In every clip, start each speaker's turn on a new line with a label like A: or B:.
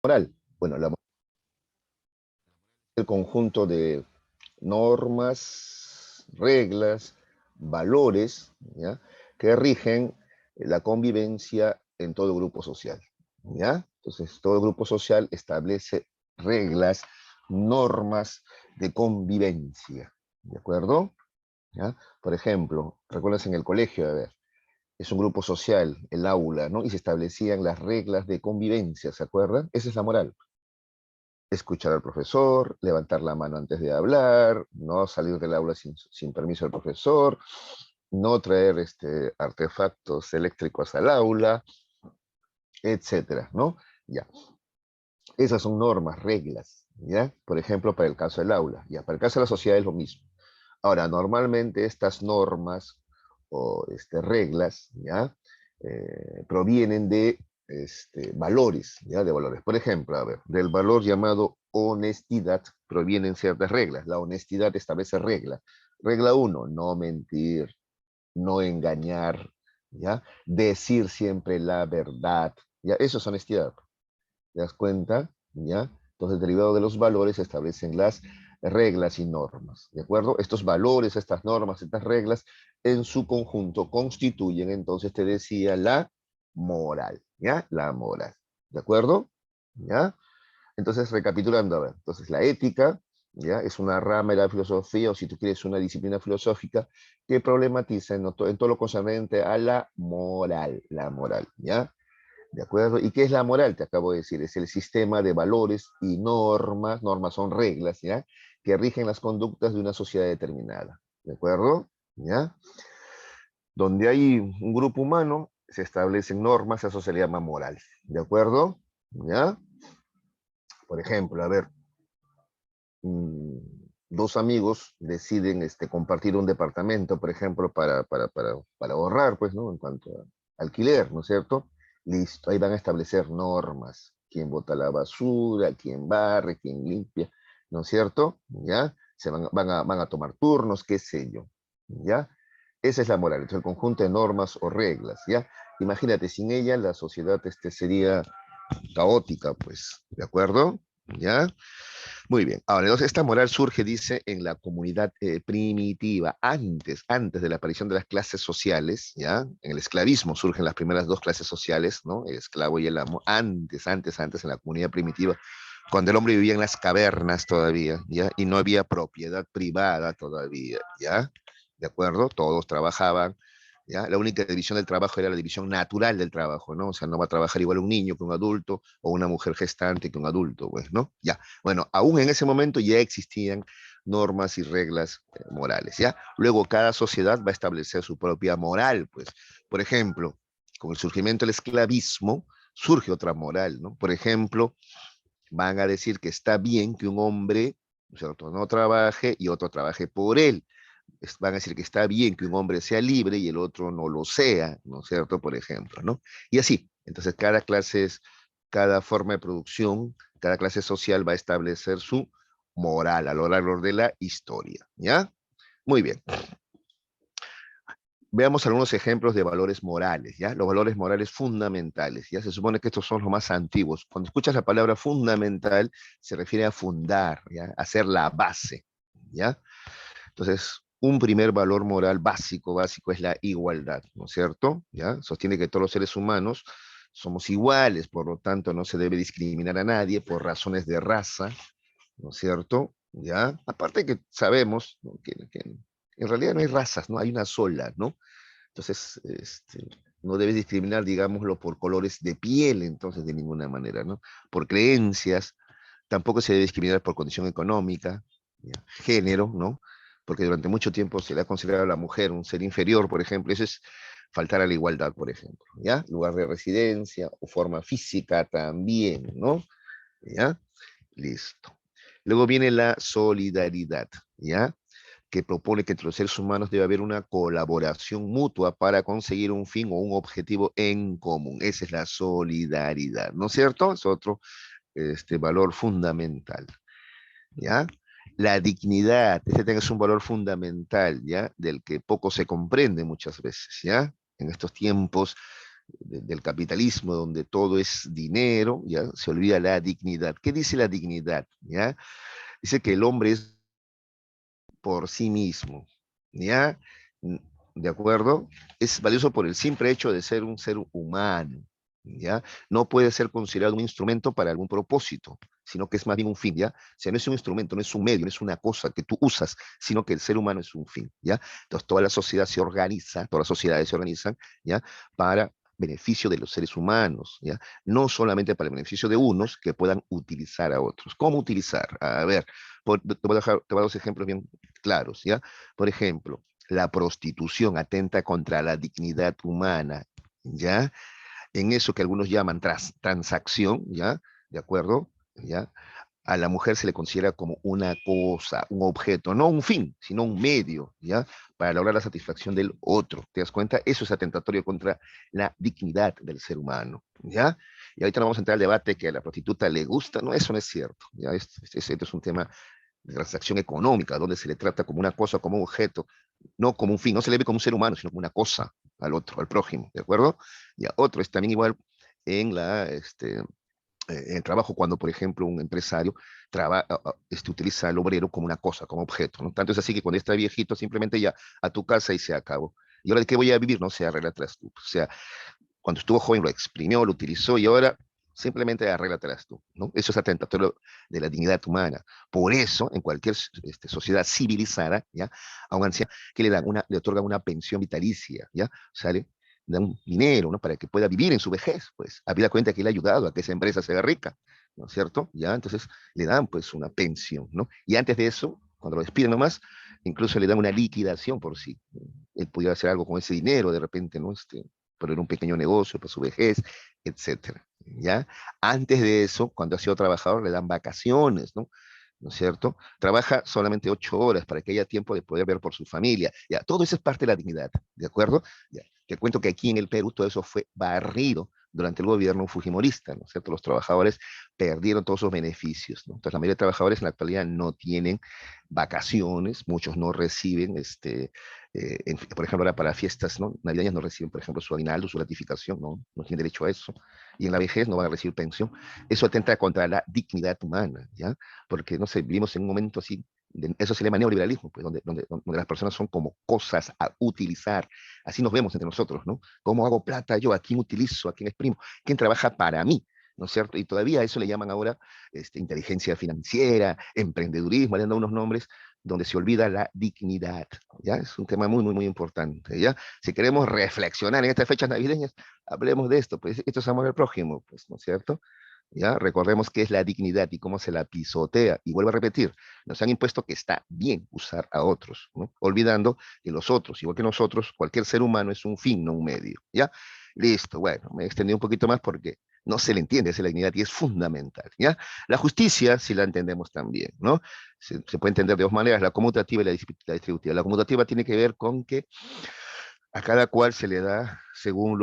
A: moral. Bueno, la moral es el conjunto de normas, reglas, valores, ¿ya? Que rigen la convivencia en todo grupo social, ¿ya? Entonces, todo grupo social establece reglas, normas de convivencia, ¿de acuerdo? ¿Ya? Por ejemplo, recuerdas en el colegio, a ver, es un grupo social, el aula, ¿no? Y se establecían las reglas de convivencia, ¿se acuerdan? Esa es la moral. Escuchar al profesor, levantar la mano antes de hablar, no salir del aula sin permiso del profesor, no traer artefactos eléctricos al aula, etcétera, ¿no? Ya, esas son normas, reglas, ¿ya? Por ejemplo, para el caso del aula, ya, para el caso de la sociedad es lo mismo. Ahora, normalmente estas normas o reglas, ¿ya? Provienen de valores, ¿ya? De valores. Por ejemplo, a ver, del valor llamado honestidad provienen ciertas reglas. La honestidad establece reglas. Regla uno, no mentir, no engañar, ¿ya? Decir siempre la verdad, ¿ya? Eso es honestidad. ¿Te das cuenta? ¿Ya? Entonces, derivado de los valores, se establecen las reglas y normas, ¿de acuerdo? Estos valores, estas normas, estas reglas, en su conjunto constituyen, entonces te decía, la moral, ¿ya? La moral, ¿de acuerdo? ¿Ya? Entonces, recapitulando, a ver, entonces la ética, ¿ya? Es una rama de la filosofía, o si tú quieres, una disciplina filosófica que problematiza en todo lo concerniente a la moral, ¿ya? ¿De acuerdo? ¿Y qué es la moral? Te acabo de decir, es el sistema de valores y normas, normas son reglas, ¿ya? Que rigen las conductas de una sociedad determinada, ¿de acuerdo? ¿Ya? Donde hay un grupo humano, se establecen normas, eso se le llama moral, ¿de acuerdo? ¿Ya? Por ejemplo, a ver, mm, dos amigos deciden compartir un departamento, por ejemplo, para ahorrar, pues, ¿no? En cuanto a alquiler, ¿no es cierto? Listo, ahí van a establecer normas. Quién bota la basura, quién barre, quién limpia, ¿no es cierto? ¿Ya? Van a tomar turnos, qué sé yo, ¿ya? Esa es la moral, es el conjunto de normas o reglas, ¿ya? Imagínate, sin ella la sociedad sería caótica, pues, ¿de acuerdo? ¿Ya? Muy bien. Ahora, entonces esta moral surge, dice, en la comunidad primitiva, antes de la aparición de las clases sociales, ¿ya? En el esclavismo surgen las primeras dos clases sociales, ¿no? El esclavo y el amo, antes, en la comunidad primitiva, cuando el hombre vivía en las cavernas todavía, ¿ya? Y no había propiedad privada todavía, ¿ya? ¿De acuerdo? Todos trabajaban, ¿ya? La única división del trabajo era la división natural del trabajo, ¿no? O sea, no va a trabajar igual un niño que un adulto, o una mujer gestante que un adulto, pues, ¿no? Ya. Bueno, aún en ese momento ya existían normas y reglas morales, ¿ya? Luego cada sociedad va a establecer su propia moral, pues. Por ejemplo, con el surgimiento del esclavismo, surge otra moral, ¿no? Por ejemplo, van a decir que está bien que un hombre, ¿no es cierto?, no trabaje y otro trabaje por él. Van a decir que está bien que un hombre sea libre y el otro no lo sea, ¿no es cierto? Por ejemplo, ¿no? Y así, entonces cada forma de producción, cada clase social va a establecer su moral a lo largo de la historia, ¿ya? Muy bien. Veamos algunos ejemplos de valores morales, ¿ya? Los valores morales fundamentales, ¿ya? Se supone que estos son los más antiguos. Cuando escuchas la palabra fundamental, se refiere a fundar, ¿ya? A ser la base, ¿ya? Entonces, un primer valor moral básico es la igualdad, ¿no es cierto? ¿Ya? Sostiene que todos los seres humanos somos iguales, por lo tanto no se debe discriminar a nadie por razones de raza, ¿no es cierto? ¿Ya? Aparte que sabemos, ¿no?, que en realidad no hay razas, ¿no? Hay una sola, ¿no? Entonces, no debes discriminar, digámoslo, por colores de piel, entonces, de ninguna manera, ¿no? Por creencias, tampoco se debe discriminar por condición económica, ¿ya? Género, ¿no? Porque durante mucho tiempo se le ha considerado a la mujer un ser inferior, por ejemplo, eso es faltar a la igualdad, por ejemplo, ¿ya? Lugar de residencia o forma física también, ¿no? ¿Ya? Listo. Luego viene la solidaridad, ¿ya? Que propone que entre los seres humanos debe haber una colaboración mutua para conseguir un fin o un objetivo en común. Esa es la solidaridad, ¿no es cierto? Es otro valor fundamental, ¿ya? La dignidad, ese también es un valor fundamental, ¿ya? Del que poco se comprende muchas veces, ¿ya? En estos tiempos del capitalismo, donde todo es dinero, ¿ya? Se olvida la dignidad. ¿Qué dice la dignidad? ¿Ya? Dice que el hombre es por sí mismo, ¿ya? ¿De acuerdo? Es valioso por el simple hecho de ser un ser humano, ¿ya? No puede ser considerado un instrumento para algún propósito, sino que es más bien un fin, ¿ya? O sea, no es un instrumento, no es un medio, no es una cosa que tú usas, sino que el ser humano es un fin, ¿ya? Entonces toda la sociedad se organiza, todas las sociedades se organizan, ¿ya? Para beneficio de los seres humanos, ¿ya? No solamente para el beneficio de unos que puedan utilizar a otros. ¿Cómo utilizar? A ver, te voy a dar dos ejemplos bien claros, ¿ya? Por ejemplo, la prostitución atenta contra la dignidad humana, ¿ya? En eso que algunos llaman transacción, ¿ya? ¿De acuerdo? ¿Ya? A la mujer se le considera como una cosa, un objeto, no un fin, sino un medio, ¿ya? Para lograr la satisfacción del otro. ¿Te das cuenta? Eso es atentatorio contra la dignidad del ser humano, ¿ya? Y ahorita no vamos a entrar al debate que a la prostituta le gusta, no, eso no es cierto, ¿ya? Este es un tema de transacción económica, donde se le trata como una cosa, como un objeto, no como un fin, no se le ve como un ser humano, sino como una cosa al otro, al prójimo, ¿de acuerdo? Y a otro es también igual en en el trabajo, cuando, por ejemplo, un empresario utiliza al obrero como una cosa, como objeto, ¿no? Tanto es así que cuando está viejito, simplemente ya a tu casa y se acabó. ¿Y ahora de qué voy a vivir? No se arregla tras tú. O sea, cuando estuvo joven lo exprimió, lo utilizó y ahora simplemente arréglatelas tú, ¿no? Eso es atentatorio de la dignidad humana. Por eso, en cualquier sociedad civilizada, ¿ya? A un anciano que le dan le otorgan una pensión vitalicia, ¿ya? ¿Sale? Le dan dinero, ¿no? Para que pueda vivir en su vejez, pues. Habida cuenta que le ha ayudado a que esa empresa se haga rica, ¿no es cierto? ¿Ya? Entonces le dan, pues, una pensión, ¿no? Y antes de eso, cuando lo despiden nomás, incluso le dan una liquidación por sí. Él pudiera hacer algo con ese dinero de repente, ¿no? Poner un pequeño negocio para su vejez, etcétera, ¿ya? Antes de eso, cuando ha sido trabajador, le dan vacaciones, ¿no? ¿No es cierto? Trabaja solamente 8 horas para que haya tiempo de poder ver por su familia. Ya, todo eso es parte de la dignidad, ¿de acuerdo? Ya. Te cuento que aquí en el Perú todo eso fue barrido durante el gobierno fujimorista, ¿no es cierto? Los trabajadores perdieron todos sus beneficios, ¿no? Entonces la mayoría de trabajadores en la actualidad no tienen vacaciones, muchos no reciben por ejemplo, ahora para fiestas, ¿no? Navideñas no reciben, por ejemplo, su aguinaldo, su gratificación, ¿no? No tienen derecho a eso. Y en la vejez no van a recibir pensión. Eso atenta contra la dignidad humana, ¿ya? Porque, no sé, vivimos en un momento así, eso se llama neoliberalismo, pues, donde las personas son como cosas a utilizar. Así nos vemos entre nosotros, ¿no? ¿Cómo hago plata yo? ¿A quién utilizo? ¿A quién exprimo? ¿Quién trabaja para mí? ¿No es cierto? Y todavía eso le llaman ahora inteligencia financiera, emprendedurismo, le han dado unos nombres donde se olvida la dignidad, ¿ya? Es un tema muy, muy, muy importante, ¿ya? Si queremos reflexionar en estas fechas navideñas, hablemos de esto, pues esto es amor al prójimo, pues, ¿no es cierto? ¿Ya? Recordemos qué es la dignidad y cómo se la pisotea. Y vuelvo a repetir, nos han impuesto que está bien usar a otros, ¿no? Olvidando que los otros, igual que nosotros, cualquier ser humano es un fin, no un medio, ¿ya? Listo, bueno, me extendí un poquito más porque no se le entiende esa dignidad y es fundamental, ¿ya? La justicia, si la entendemos también, ¿no? Se puede entender de dos maneras, la conmutativa y la distributiva. La conmutativa tiene que ver con que a cada cual se le da según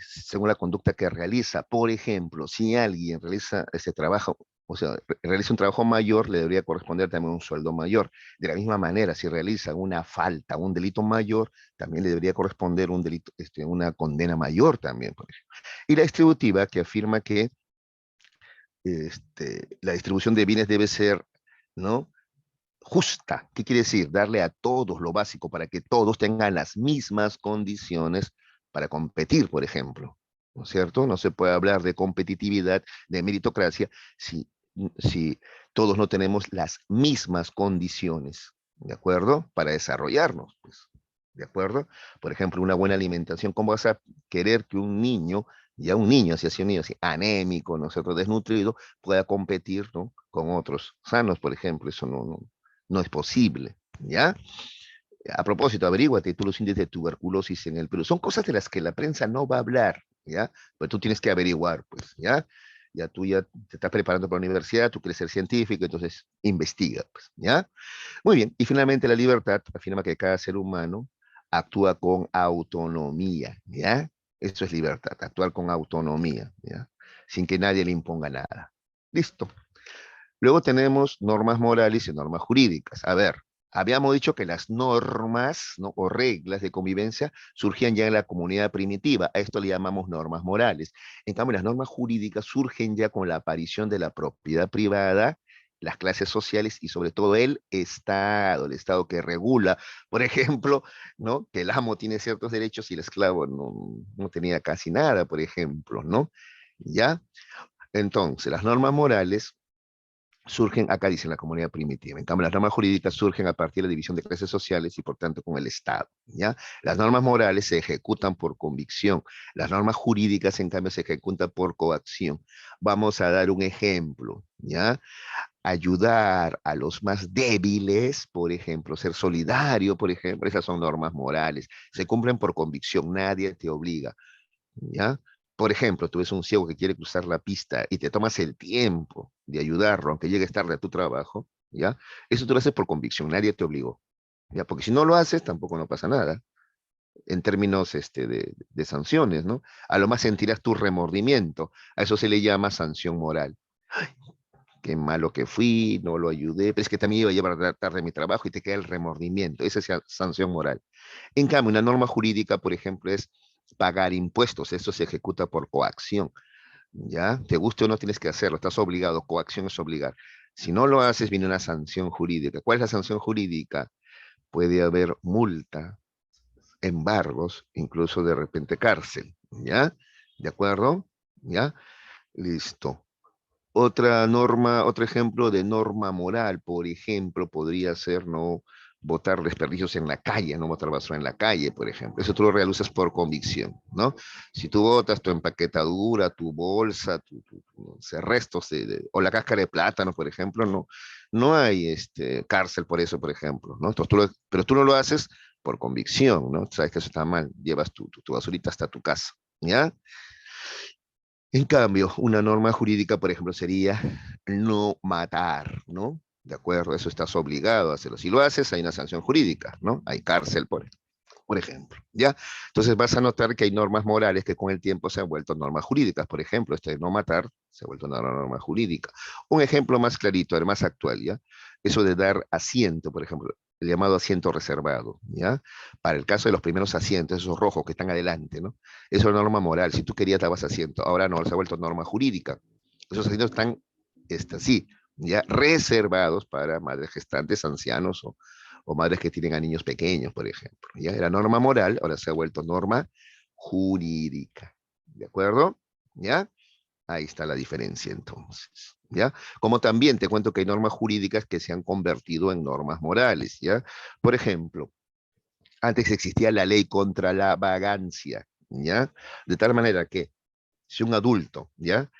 A: según la conducta que realiza. Por ejemplo, si alguien realiza ese trabajo, o sea, realiza un trabajo mayor, le debería corresponder también un sueldo mayor. De la misma manera, si realiza una falta, un delito mayor, también le debería corresponder un delito, una condena mayor también, por ejemplo. Y la distributiva, que afirma que la distribución de bienes debe ser, ¿no? Justa. ¿Qué quiere decir? Darle a todos lo básico para que todos tengan las mismas condiciones para competir, por ejemplo. ¿No es cierto? No se puede hablar de competitividad, de meritocracia, si todos no tenemos las mismas condiciones, ¿de acuerdo? Para desarrollarnos, pues, ¿de acuerdo? Por ejemplo, una buena alimentación. ¿Cómo vas a querer que un niño, ya un niño, si así un niño así, anémico, ¿no es cierto?, desnutrido, pueda competir, ¿no?, con otros sanos, por ejemplo? Eso no es posible, ¿ya? A propósito, averíguate tú los índices de tuberculosis en el Perú. Son cosas de las que la prensa no va a hablar, ¿ya? Pero tú tienes que averiguar, pues, ¿ya? Ya tú ya te estás preparando para la universidad, tú quieres ser científico, entonces investiga, pues, ¿ya? Muy bien, y finalmente la libertad afirma que cada ser humano actúa con autonomía, ¿ya? Eso es libertad, actuar con autonomía, ¿ya? Sin que nadie le imponga nada. Listo. Luego tenemos normas morales y normas jurídicas. A ver, Habíamos dicho que las normas, ¿no? O reglas de convivencia surgían ya en la comunidad primitiva. A esto le llamamos normas morales. En cambio, las normas jurídicas surgen ya con la aparición de la propiedad privada, las clases sociales y sobre todo el Estado que regula, por ejemplo, ¿no? Que el amo tiene ciertos derechos y el esclavo no tenía casi nada, por ejemplo, ¿no? ¿Ya? Entonces, las normas morales surgen, acá dice, en la comunidad primitiva. En cambio, las normas jurídicas surgen a partir de la división de clases sociales y por tanto con el Estado, ¿ya? Las normas morales se ejecutan por convicción, las normas jurídicas, en cambio, se ejecutan por coacción. Vamos a dar un ejemplo, ¿ya? Ayudar a los más débiles, por ejemplo, ser solidario, por ejemplo, esas son normas morales, se cumplen por convicción, nadie te obliga. ¿Ya? Por ejemplo, tú ves un ciego que quiere cruzar la pista y te tomas el tiempo de ayudarlo, aunque llegues tarde a tu trabajo, ¿ya? Eso tú lo haces por convicción, nadie te obligó, ¿ya? Porque si no lo haces, tampoco no pasa nada, en términos de sanciones, ¿no? A lo más sentirás tu remordimiento, a eso se le llama sanción moral. Qué malo que fui, no lo ayudé, pero es que también iba a llevar tarde mi trabajo y te queda el remordimiento, esa es sanción moral. En cambio, una norma jurídica, por ejemplo, es pagar impuestos, eso se ejecuta por coacción, ¿ya? Te guste o no tienes que hacerlo, estás obligado, coacción es obligar. Si no lo haces, viene una sanción jurídica. ¿Cuál es la sanción jurídica? Puede haber multa, embargos, incluso de repente cárcel, ¿ya? ¿De acuerdo? ¿Ya? Listo. Otra norma, otro ejemplo de norma moral, por ejemplo, podría ser no botar desperdicios en la calle, no botar basura en la calle, por ejemplo. Eso tú lo realizas por convicción, ¿no? Si tú botas tu empaquetadura, tu bolsa, no sé, restos o la cáscara de plátano, por ejemplo, no hay cárcel por eso, por ejemplo, ¿no? Entonces, pero tú no lo haces por convicción, ¿no? Sabes que eso está mal, llevas tu basurita hasta tu casa, ¿ya? En cambio, una norma jurídica, por ejemplo, sería no matar, ¿no? De acuerdo, eso estás obligado a hacerlo. Si lo haces, hay una sanción jurídica, ¿no? Hay cárcel, por ejemplo, ¿ya? Entonces vas a notar que hay normas morales que con el tiempo se han vuelto normas jurídicas. Por ejemplo, esto de no matar se ha vuelto una norma jurídica. Un ejemplo más clarito, más actual, ¿ya? Eso de dar asiento, por ejemplo, el llamado asiento reservado, ¿ya? Para el caso de los primeros asientos, esos rojos que están adelante, ¿no? Eso es una norma moral. Si tú querías, dabas asiento. Ahora no, se ha vuelto norma jurídica. Esos asientos están, sí, ya reservados para madres gestantes, ancianos o madres que tienen a niños pequeños, por ejemplo. Ya era norma moral, ahora se ha vuelto norma jurídica. ¿De acuerdo? ¿Ya? Ahí está la diferencia entonces. ¿Ya? Como también te cuento que hay normas jurídicas que se han convertido en normas morales. ¿Ya? Por ejemplo, antes existía la ley contra la vagancia. ¿Ya? De tal manera que si un adulto, ¿ya?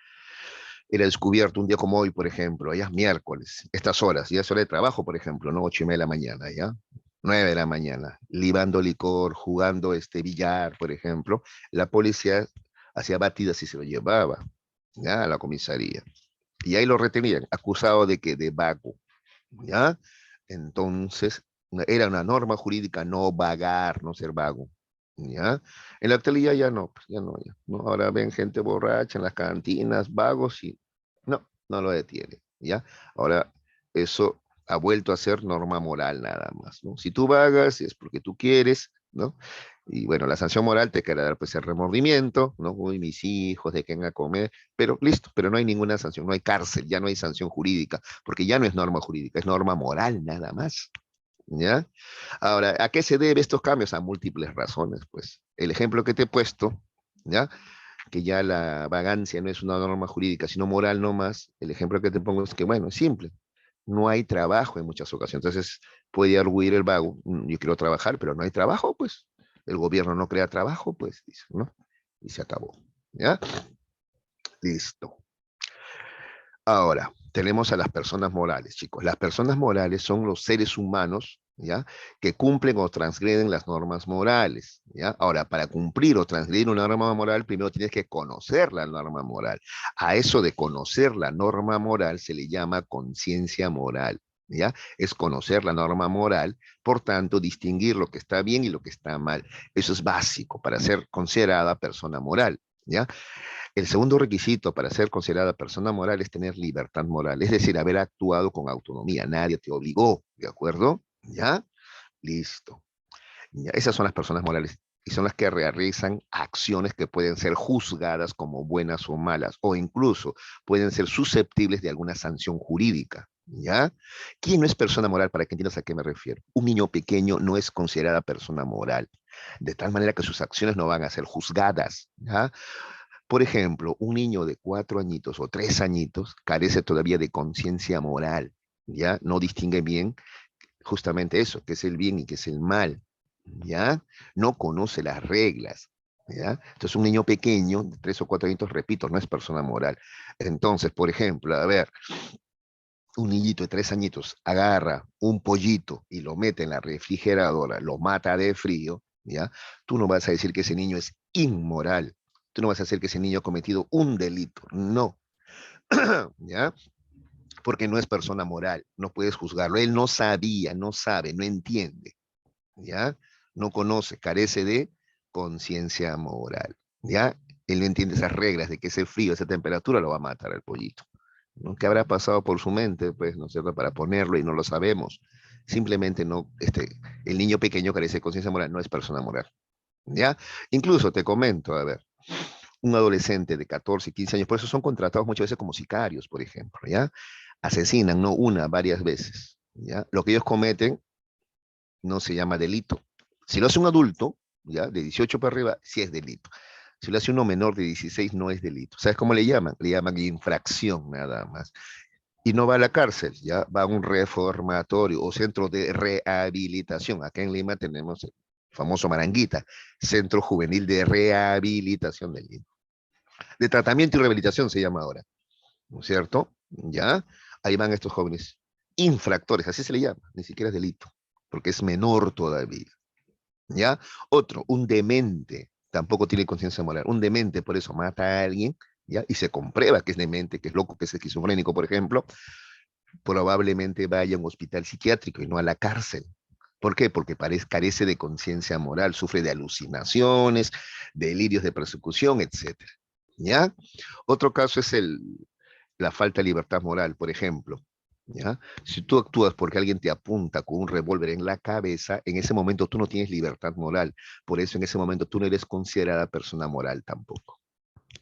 A: Era descubierto un día como hoy, por ejemplo, ya es miércoles, estas horas, ya es hora de trabajo, por ejemplo, ¿no? 8:30 de la mañana, ¿ya? 9 de la mañana, libando licor, jugando billar, por ejemplo, la policía hacía batidas y se lo llevaba, ¿ya? A la comisaría. Y ahí lo retenían, acusado de que de vago, ¿ya? Entonces, era una norma jurídica no vagar, no ser vago, ¿ya? En la actualidad ya no, pues, ya no, ya, ¿no? Ahora ven gente borracha en las cantinas, vagos y no lo detiene, ¿ya? Ahora eso ha vuelto a ser norma moral nada más, ¿no? Si tú vagas es porque tú quieres, ¿no? Y bueno, la sanción moral te queda dar pues el remordimiento, ¿no? Uy, mis hijos, de qué van a comer, pero listo, pero no hay ninguna sanción, no hay cárcel, ya no hay sanción jurídica, porque ya no es norma jurídica, es norma moral nada más, ¿ya? Ahora, ¿a qué se debe estos cambios? A múltiples razones, pues. El ejemplo que te he puesto, ¿ya? Que ya la vagancia no es una norma jurídica, sino moral nomás, el ejemplo que te pongo es que, bueno, es simple, no hay trabajo en muchas ocasiones, entonces puede arguir el vago, yo quiero trabajar, pero no hay trabajo, pues, el gobierno no crea trabajo, pues, dice, ¿no? Y se acabó, ¿ya? Listo. Ahora, tenemos a las personas morales, chicos. Las personas morales son los seres humanos, ¿ya? Que cumplen o transgreden las normas morales, ¿ya? Ahora, para cumplir o transgredir una norma moral, primero tienes que conocer la norma moral. A eso de conocer la norma moral se le llama conciencia moral, ¿ya? Es conocer la norma moral, por tanto, distinguir lo que está bien y lo que está mal. Eso es básico para ser considerada persona moral, ¿ya? El segundo requisito para ser considerada persona moral es tener libertad moral, es decir, haber actuado con autonomía, nadie te obligó, ¿de acuerdo? ¿Ya? Listo. Ya, esas son las personas morales y son las que realizan acciones que pueden ser juzgadas como buenas o malas, o incluso pueden ser susceptibles de alguna sanción jurídica. ¿Ya? ¿Quién no es persona moral? Para que entiendas a qué me refiero. Un niño pequeño no es considerada persona moral, de tal manera que sus acciones no van a ser juzgadas. ¿Ya? Por ejemplo, un niño de 4 añitos o 3 añitos carece todavía de conciencia moral. ¿Ya? No distingue bien justamente eso, que es el bien y que es el mal, ¿ya? No conoce las reglas, ¿ya? Entonces un niño pequeño, de 3 o 4 años, repito, no es persona moral. Entonces, por ejemplo, a ver, un niñito de 3 añitos agarra un pollito y lo mete en la refrigeradora, lo mata de frío, ¿ya? Tú no vas a decir que ese niño es inmoral, tú no vas a decir que ese niño ha cometido un delito, no, ¿ya? Porque no es persona moral, no puedes juzgarlo, él no sabía, no sabe, no entiende, ¿ya? No conoce, carece de conciencia moral, ¿ya? Él no entiende esas reglas de que ese frío, esa temperatura lo va a matar al pollito, ¿no? ¿Qué habrá pasado por su mente, pues, ¿no es cierto?, para ponerlo y no lo sabemos. Simplemente no, el niño pequeño carece de conciencia moral, no es persona moral, ¿ya? Incluso te comento, a ver, un adolescente de 14, 15 años, por eso son contratados muchas veces como sicarios, por ejemplo, ¿ya? Asesinan, no una, varias veces, ¿ya? Lo que ellos cometen no se llama delito. Si lo hace un adulto, ya, de 18 para arriba, sí es delito. Si lo hace uno menor de 16, no es delito. ¿Sabes cómo le llaman? Le llaman infracción, nada más. Y no va a la cárcel, ya va a un reformatorio o centro de rehabilitación. Acá en Lima tenemos el famoso Maranguita, Centro Juvenil de Rehabilitación de Lima. De tratamiento y rehabilitación se llama ahora, ¿no es cierto? ¿Ya? Ahí van estos jóvenes infractores, así se le llama, ni siquiera es delito, porque es menor todavía. ¿Ya? Otro, un demente, tampoco tiene conciencia moral. Un demente, por eso, mata a alguien, ¿ya? Y se comprueba que es demente, que es loco, que es esquizofrénico, por ejemplo, probablemente vaya a un hospital psiquiátrico y no a la cárcel. ¿Por qué? Porque carece de conciencia moral, sufre de alucinaciones, delirios de persecución, etcétera. ¿Ya? Otro caso es la falta de libertad moral, por ejemplo. ¿Ya? Si tú actúas porque alguien te apunta con un revólver en la cabeza, en ese momento tú no tienes libertad moral. Por eso en ese momento tú no eres considerada persona moral tampoco.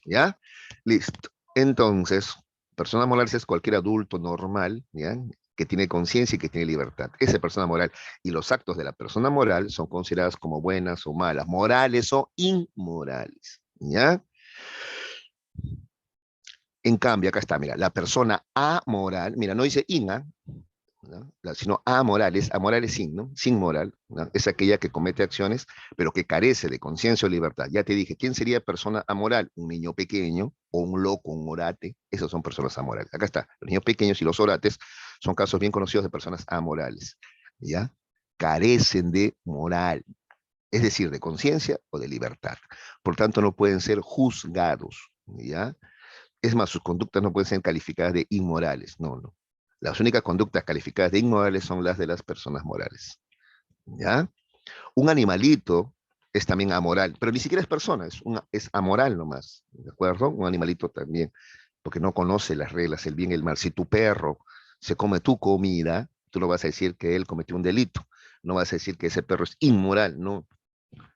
A: ¿Ya? Listo. Entonces, persona moral es cualquier adulto normal, ¿ya? Que tiene conciencia y que tiene libertad. Esa es persona moral. Y los actos de la persona moral son considerados como buenas o malas, morales o inmorales. ¿Ya? En cambio, acá está, mira, la persona amoral, mira, no dice ina, ¿no? Sino amoral es sin, ¿no? Sin moral, ¿no? Es aquella que comete acciones, pero que carece de conciencia o libertad. Ya te dije, ¿quién sería persona amoral? Un niño pequeño o un loco, un orate, esos son personas amorales. Acá está, los niños pequeños y los orates son casos bien conocidos de personas amorales, ¿ya? Carecen de moral, es decir, de conciencia o de libertad. Por tanto, no pueden ser juzgados, ¿ya? Es más, sus conductas no pueden ser calificadas de inmorales. No, no. Las únicas conductas calificadas de inmorales son las de las personas morales. ¿Ya? Un animalito es también amoral, pero ni siquiera es persona, es amoral nomás. ¿De acuerdo? Un animalito también, porque no conoce las reglas, el bien y el mal. Si tu perro se come tu comida, tú no vas a decir que él cometió un delito. No vas a decir que ese perro es inmoral. No,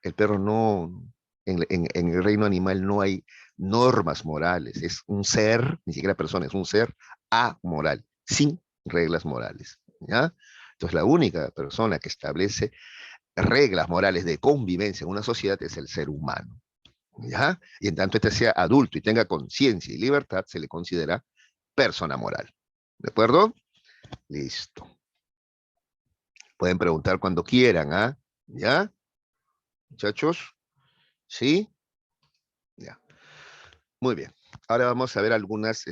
A: el perro no, en el reino animal no hay normas morales, es un ser, ni siquiera persona, es un ser amoral, sin reglas morales, ¿ya? Entonces la única persona que establece reglas morales de convivencia en una sociedad es el ser humano, ¿ya? Y en tanto este sea adulto y tenga conciencia y libertad, se le considera persona moral, ¿de acuerdo? Listo. Pueden preguntar cuando quieran, ¿ah? ¿Ya? Muchachos, ¿sí? Ya. Muy bien. Ahora vamos a ver algunas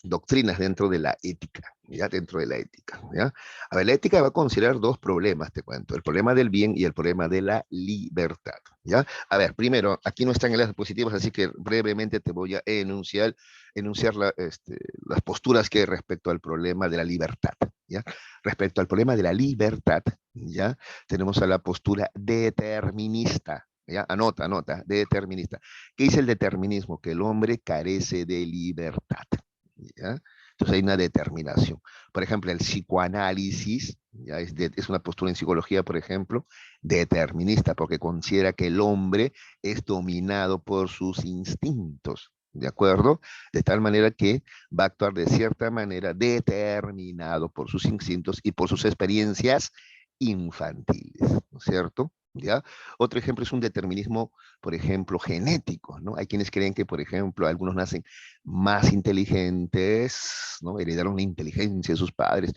A: doctrinas dentro de la ética, ¿ya? Dentro de la ética, ¿ya? A ver, la ética va a considerar dos problemas, te cuento, el problema del bien y el problema de la libertad, ¿ya? A ver, primero, aquí no están en las diapositivas, así que brevemente te voy a enunciar las posturas que hay respecto al problema de la libertad, ¿ya? Respecto al problema de la libertad, ¿ya? Tenemos a la postura determinista, ¿ya? Anota, anota, determinista. ¿Qué dice el determinismo? Que el hombre carece de libertad, ¿ya? Entonces hay una determinación. Por ejemplo, el psicoanálisis, ¿ya? Es una postura en psicología, por ejemplo, determinista, porque considera que el hombre es dominado por sus instintos, ¿de acuerdo? De tal manera que va a actuar de cierta manera determinado por sus instintos y por sus experiencias infantiles, ¿no es cierto? ¿Ya? Otro ejemplo es un determinismo, por ejemplo, genético, ¿no? Hay quienes creen que, por ejemplo, algunos nacen más inteligentes, ¿no? Heredaron la inteligencia de sus padres,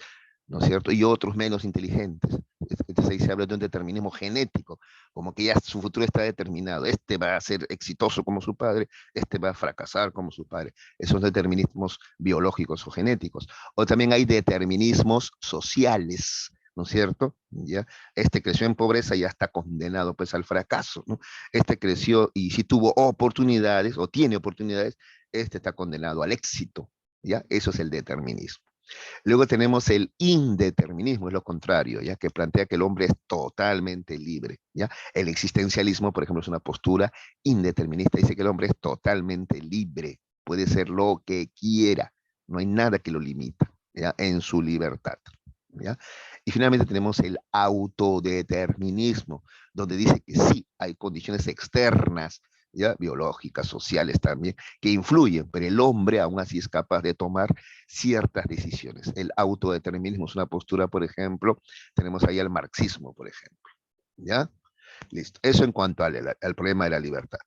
A: ¿no es cierto? Y otros menos inteligentes. Entonces ahí se habla de un determinismo genético, como que ya su futuro está determinado. Este va a ser exitoso como su padre, este va a fracasar como su padre. Esos determinismos biológicos o genéticos. O también hay determinismos sociales, ¿no es cierto? ¿Ya? Este creció en pobreza y ya está condenado pues al fracaso, ¿no? Este creció y si tuvo oportunidades o tiene oportunidades, este está condenado al éxito, ¿ya? Eso es el determinismo. Luego tenemos el indeterminismo, es lo contrario, ¿ya? Que plantea que el hombre es totalmente libre, ¿ya? El existencialismo, por ejemplo, es una postura indeterminista, dice que el hombre es totalmente libre, puede ser lo que quiera, no hay nada que lo limita, ¿ya? En su libertad, ¿ya? Y finalmente tenemos el autodeterminismo, donde dice que sí, hay condiciones externas, ¿ya? Biológicas, sociales también, que influyen, pero el hombre aún así es capaz de tomar ciertas decisiones. El autodeterminismo es una postura, por ejemplo, tenemos ahí el marxismo, por ejemplo, ¿ya? Listo. Eso en cuanto al problema de la libertad.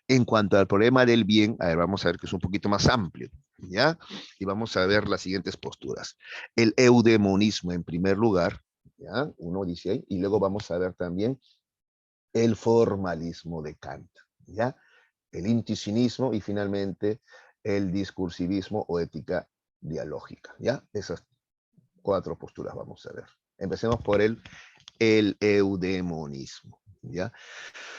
A: En cuanto al problema del bien, a ver, vamos a ver que es un poquito más amplio, ¿ya? Y vamos a ver las siguientes posturas. El eudemonismo en primer lugar, ¿ya? Uno dice ahí, y luego vamos a ver también el formalismo de Kant, ¿ya? El inticinismo y finalmente el discursivismo o ética dialógica, ¿ya? Esas cuatro posturas vamos a ver. Empecemos por el eudemonismo, ¿ya?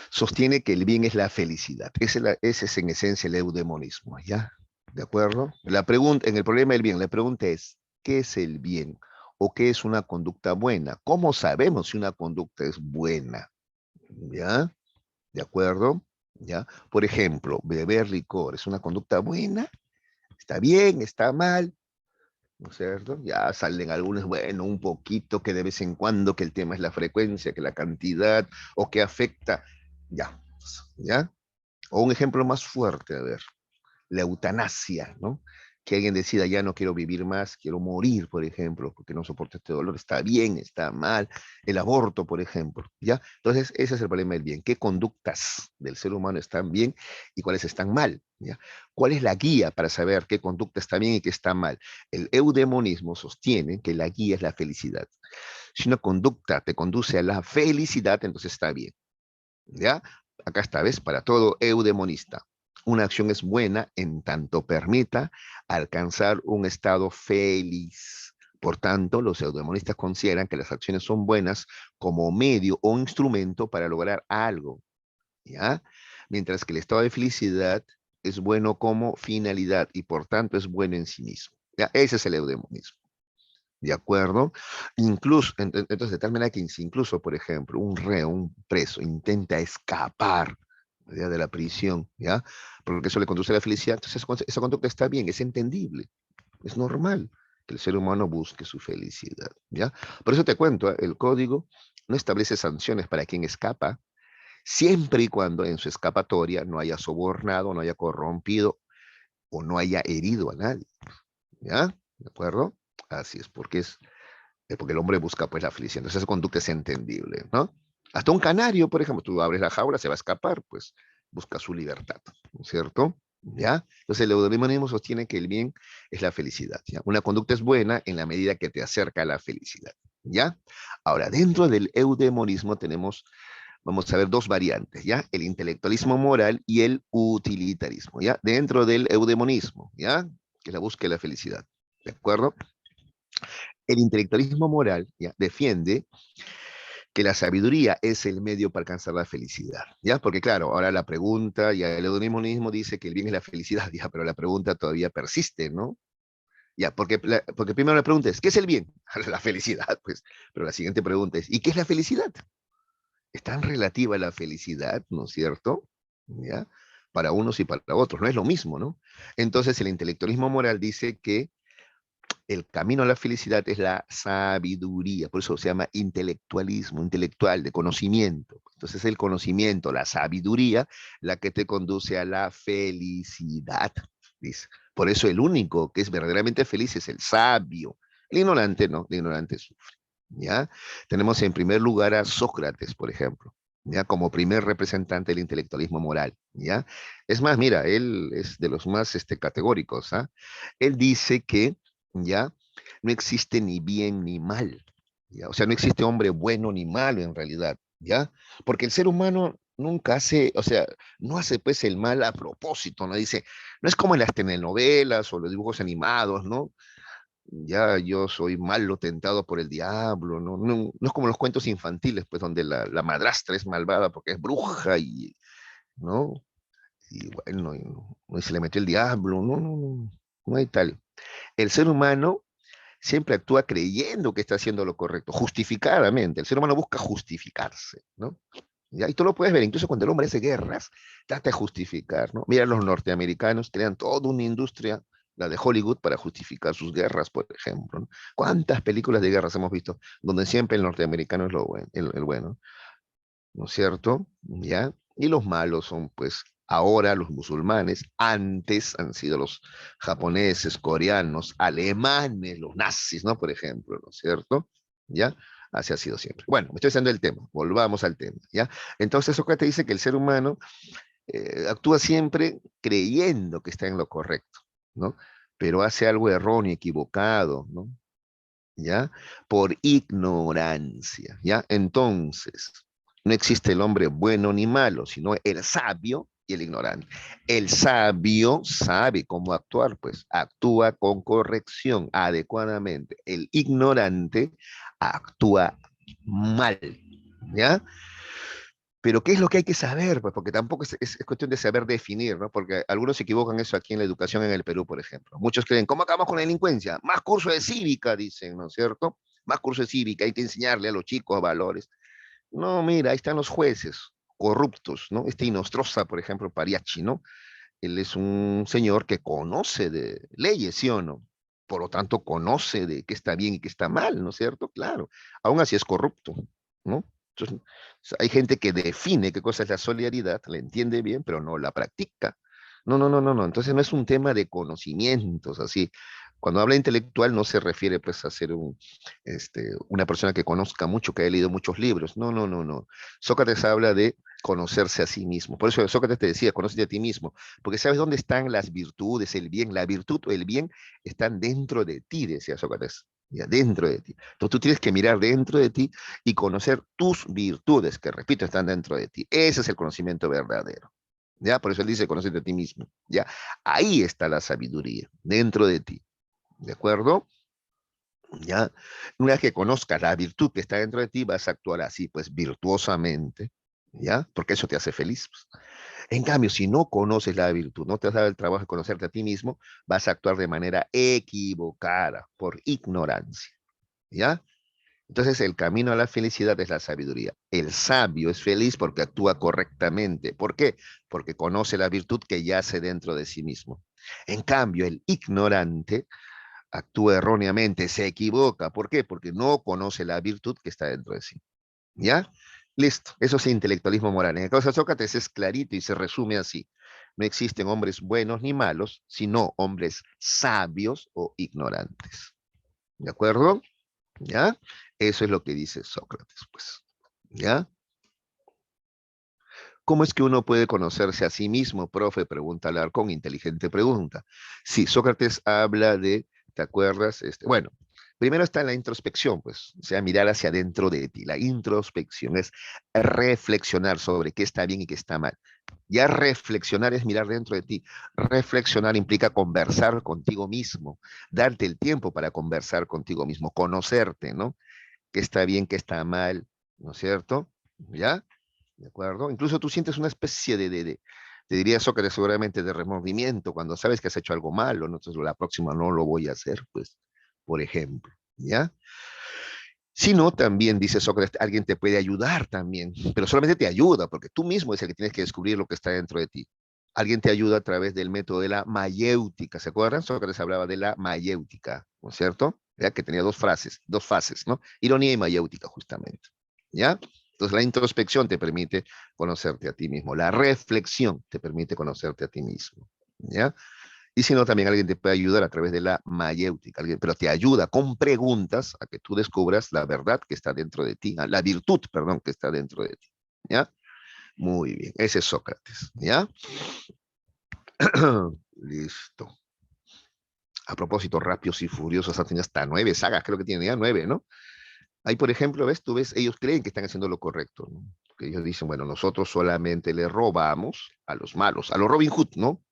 A: Sostiene que el bien es la felicidad. Ese es en esencia el eudemonismo, ¿ya? ¿De acuerdo? La pregunta, en el problema del bien, la pregunta es, ¿qué es el bien? ¿O qué es una conducta buena? ¿Cómo sabemos si una conducta es buena? ¿Ya? ¿De acuerdo? ¿Ya? Por ejemplo, beber licor, ¿es una conducta buena? ¿Está bien? ¿Está mal? ¿No es cierto? Ya salen algunos, bueno, un poquito, que de vez en cuando, que el tema es la frecuencia, que la cantidad, o que afecta, ya, ¿ya? O un ejemplo más fuerte, a ver, la eutanasia, ¿no? Que alguien decida, ya no quiero vivir más, quiero morir, por ejemplo, porque no soporto este dolor, está bien, está mal, el aborto, por ejemplo, ¿ya? Entonces, ese es el problema del bien. ¿Qué conductas del ser humano están bien y cuáles están mal? ¿Ya? ¿Cuál es la guía para saber qué conducta está bien y qué está mal? El eudemonismo sostiene que la guía es la felicidad. Si una conducta te conduce a la felicidad, entonces está bien, ¿ya? Acá está, ¿ves? Para todo eudemonista. Una acción es buena en tanto permita alcanzar un estado feliz. Por tanto, los eudemonistas consideran que las acciones son buenas como medio o instrumento para lograr algo, ¿ya? Mientras que el estado de felicidad es bueno como finalidad y por tanto es bueno en sí mismo. ¿Ya? Ese es el eudemonismo. ¿De acuerdo? Incluso, entonces, de tal manera que si incluso, por ejemplo, un reo, un preso, intenta escapar, ¿ya? De la prisión, ¿ya? Porque eso le conduce a la felicidad, entonces esa conducta está bien, es entendible, es normal que el ser humano busque su felicidad, ¿ya? Por eso te cuento, el código no establece sanciones para quien escapa, siempre y cuando en su escapatoria no haya sobornado, no haya corrompido o no haya herido a nadie, ¿ya? ¿De acuerdo? Así es, porque el hombre busca pues la felicidad. Entonces esa conducta es entendible, ¿no? Hasta un canario, por ejemplo, tú abres la jaula, se va a escapar, pues busca su libertad, ¿no es cierto? ¿Ya? Entonces el eudemonismo sostiene que el bien es la felicidad, ¿ya? Una conducta es buena en la medida que te acerca a la felicidad, ¿ya? Ahora, dentro del eudemonismo tenemos, vamos a ver dos variantes, ¿ya? El intelectualismo moral y el utilitarismo, ¿ya? Dentro del eudemonismo, ¿ya? Que es la búsqueda de la felicidad, ¿de acuerdo? El intelectualismo moral, ¿ya? Defiende que la sabiduría es el medio para alcanzar la felicidad, ¿ya? Porque claro, ahora la pregunta, ya el hedonismo dice que el bien es la felicidad, ya, pero la pregunta todavía persiste, ¿no? Ya, porque primero la pregunta es, ¿qué es el bien? La felicidad, pues, pero la siguiente pregunta es, ¿y qué es la felicidad? Es tan relativa la felicidad, ¿no es cierto? ¿Ya? para unos y para otros, no es lo mismo, ¿no? Entonces el intelectualismo moral dice que el camino a la felicidad es la sabiduría, por eso se llama intelectualismo, intelectual, de conocimiento. Entonces el conocimiento, la sabiduría, la que te conduce a la felicidad, dice. Por eso el único que es verdaderamente feliz es el sabio. El ignorante no, el ignorante sufre. ¿Ya? Tenemos en primer lugar a Sócrates, por ejemplo, ¿ya? Como primer representante del intelectualismo moral, ¿ya? Es más, mira, él es de los más categóricos, ¿ah? Él dice que, ¿ya? No existe ni bien ni mal, ¿ya? O sea, no existe hombre bueno ni malo en realidad, ¿ya? Porque el ser humano nunca hace, o sea, no hace pues el mal a propósito, ¿no? Dice, no es como en las telenovelas o los dibujos animados, ¿no? Ya yo soy malo tentado por el diablo, ¿no? No, no es como los cuentos infantiles, pues donde la madrastra es malvada porque es bruja y, ¿no? Y bueno, y se le metió el diablo, no hay tal. El ser humano siempre actúa creyendo que está haciendo lo correcto, justificadamente. El ser humano busca justificarse, ¿no? ¿Ya? Y tú lo puedes ver, incluso cuando el hombre hace guerras, trata de justificar, ¿no? Mira, los norteamericanos crean toda una industria, la de Hollywood, para justificar sus guerras, por ejemplo, ¿no? ¿Cuántas películas de guerras hemos visto donde siempre el norteamericano es lo bueno, el bueno, ¿no es cierto? ¿Ya? Y los malos son, pues, ahora los musulmanes, antes han sido los japoneses, coreanos, alemanes, los nazis, ¿no? Por ejemplo, ¿no es cierto? ¿Ya? Así ha sido siempre. Bueno, me estoy haciendo el tema, volvamos al tema, ¿ya? Entonces Sócrates dice que el ser humano actúa siempre creyendo que está en lo correcto, ¿no? Pero hace algo erróneo, equivocado, ¿no? ¿Ya? Por ignorancia, ¿ya? Entonces, no existe el hombre bueno ni malo, sino el sabio y el ignorante. El sabio sabe cómo actuar, pues actúa con corrección, adecuadamente. El ignorante actúa mal, ¿ya? Pero ¿qué es lo que hay que saber? Pues porque tampoco es cuestión de saber definir, ¿no? Porque algunos se equivocan eso aquí en la educación en el Perú, por ejemplo. Muchos creen, ¿cómo acabamos con la delincuencia? Más curso de cívica, dicen, ¿no es cierto? Más curso de cívica, hay que enseñarle a los chicos valores. No, mira, ahí están los jueces corruptos, ¿no? Este Inostroza, por ejemplo, Pariachi, ¿no? Él es un señor que conoce de leyes, ¿sí o no? Por lo tanto, conoce de qué está bien y qué está mal, ¿no es cierto? Claro. Aún así es corrupto, ¿no? Entonces, hay gente que define qué cosa es la solidaridad, la entiende bien, pero no la practica. No. Entonces no es un tema de conocimientos, así. Cuando habla intelectual no se refiere pues a ser una persona que conozca mucho, que haya leído muchos libros. No. Sócrates habla de conocerse a sí mismo. Por eso Sócrates te decía, conócete a ti mismo, porque sabes dónde están las virtudes, el bien, la virtud o el bien están dentro de ti, decía Sócrates, ya, dentro de ti. Entonces tú tienes que mirar dentro de ti y conocer tus virtudes, que repito, están dentro de ti. Ese es el conocimiento verdadero. ¿Ya? Por eso él dice, conócete a ti mismo. ¿Ya? Ahí está la sabiduría, dentro de ti. ¿De acuerdo? ¿Ya? Una vez que conozcas la virtud que está dentro de ti, vas a actuar así, pues virtuosamente, ¿ya? Porque eso te hace feliz, pues. En cambio, si no conoces la virtud, no te has dado el trabajo de conocerte a ti mismo, vas a actuar de manera equivocada, por ignorancia, ¿ya? Entonces, el camino a la felicidad es la sabiduría. El sabio es feliz porque actúa correctamente. ¿Por qué? Porque conoce la virtud que yace dentro de sí mismo. En cambio, el ignorante actúa erróneamente, se equivoca. ¿Por qué? Porque no conoce la virtud que está dentro de sí. ¿Ya? Listo. Eso es intelectualismo moral. En el caso de Sócrates es clarito y se resume así. No existen hombres buenos ni malos, sino hombres sabios o ignorantes. ¿De acuerdo? ¿Ya? Eso es lo que dice Sócrates, pues. ¿Ya? ¿Cómo es que uno puede conocerse a sí mismo, profe? Pregunta Alarcón, inteligente pregunta. Sí, Sócrates habla de, ¿te acuerdas? Bueno, primero está la introspección, pues, o sea, mirar hacia adentro de ti. La introspección es reflexionar sobre qué está bien y qué está mal. Ya reflexionar es mirar dentro de ti. Reflexionar implica conversar contigo mismo, darte el tiempo para conversar contigo mismo, conocerte, ¿no? Qué está bien, qué está mal, ¿no es cierto? ¿Ya? ¿De acuerdo? Incluso tú sientes una especie te diría Sócrates seguramente de remordimiento cuando sabes que has hecho algo malo, ¿no? Entonces la próxima no lo voy a hacer, pues, por ejemplo, ¿ya? Si no, también dice Sócrates, alguien te puede ayudar también, pero solamente te ayuda, porque tú mismo es el que tienes que descubrir lo que está dentro de ti. alguien te ayuda a través del método de la mayéutica. ¿Se acuerdan? Sócrates hablaba de la mayéutica, ¿no es cierto? ¿Ya? Que tenía dos fases, ¿no? Ironía y mayéutica, justamente. ¿Ya? Entonces la introspección te permite conocerte a ti mismo. La reflexión te permite conocerte a ti mismo. ¿Ya? Y si no, también alguien te puede ayudar a través de la mayéutica, pero te ayuda con preguntas a que tú descubras la verdad que está dentro de ti, la virtud, perdón, que está dentro de ti. ¿Ya? Muy bien, ese es Sócrates. ¿Ya? Listo. A propósito, Rápidos y Furiosos ha tenido hasta 9 sagas, creo que tiene ya 9, ¿no? Ahí, por ejemplo, ves, tú ves, ellos creen que están haciendo lo correcto, ¿no? Porque ellos dicen, bueno, nosotros solamente le robamos a los malos, a los Robin Hood, ¿no?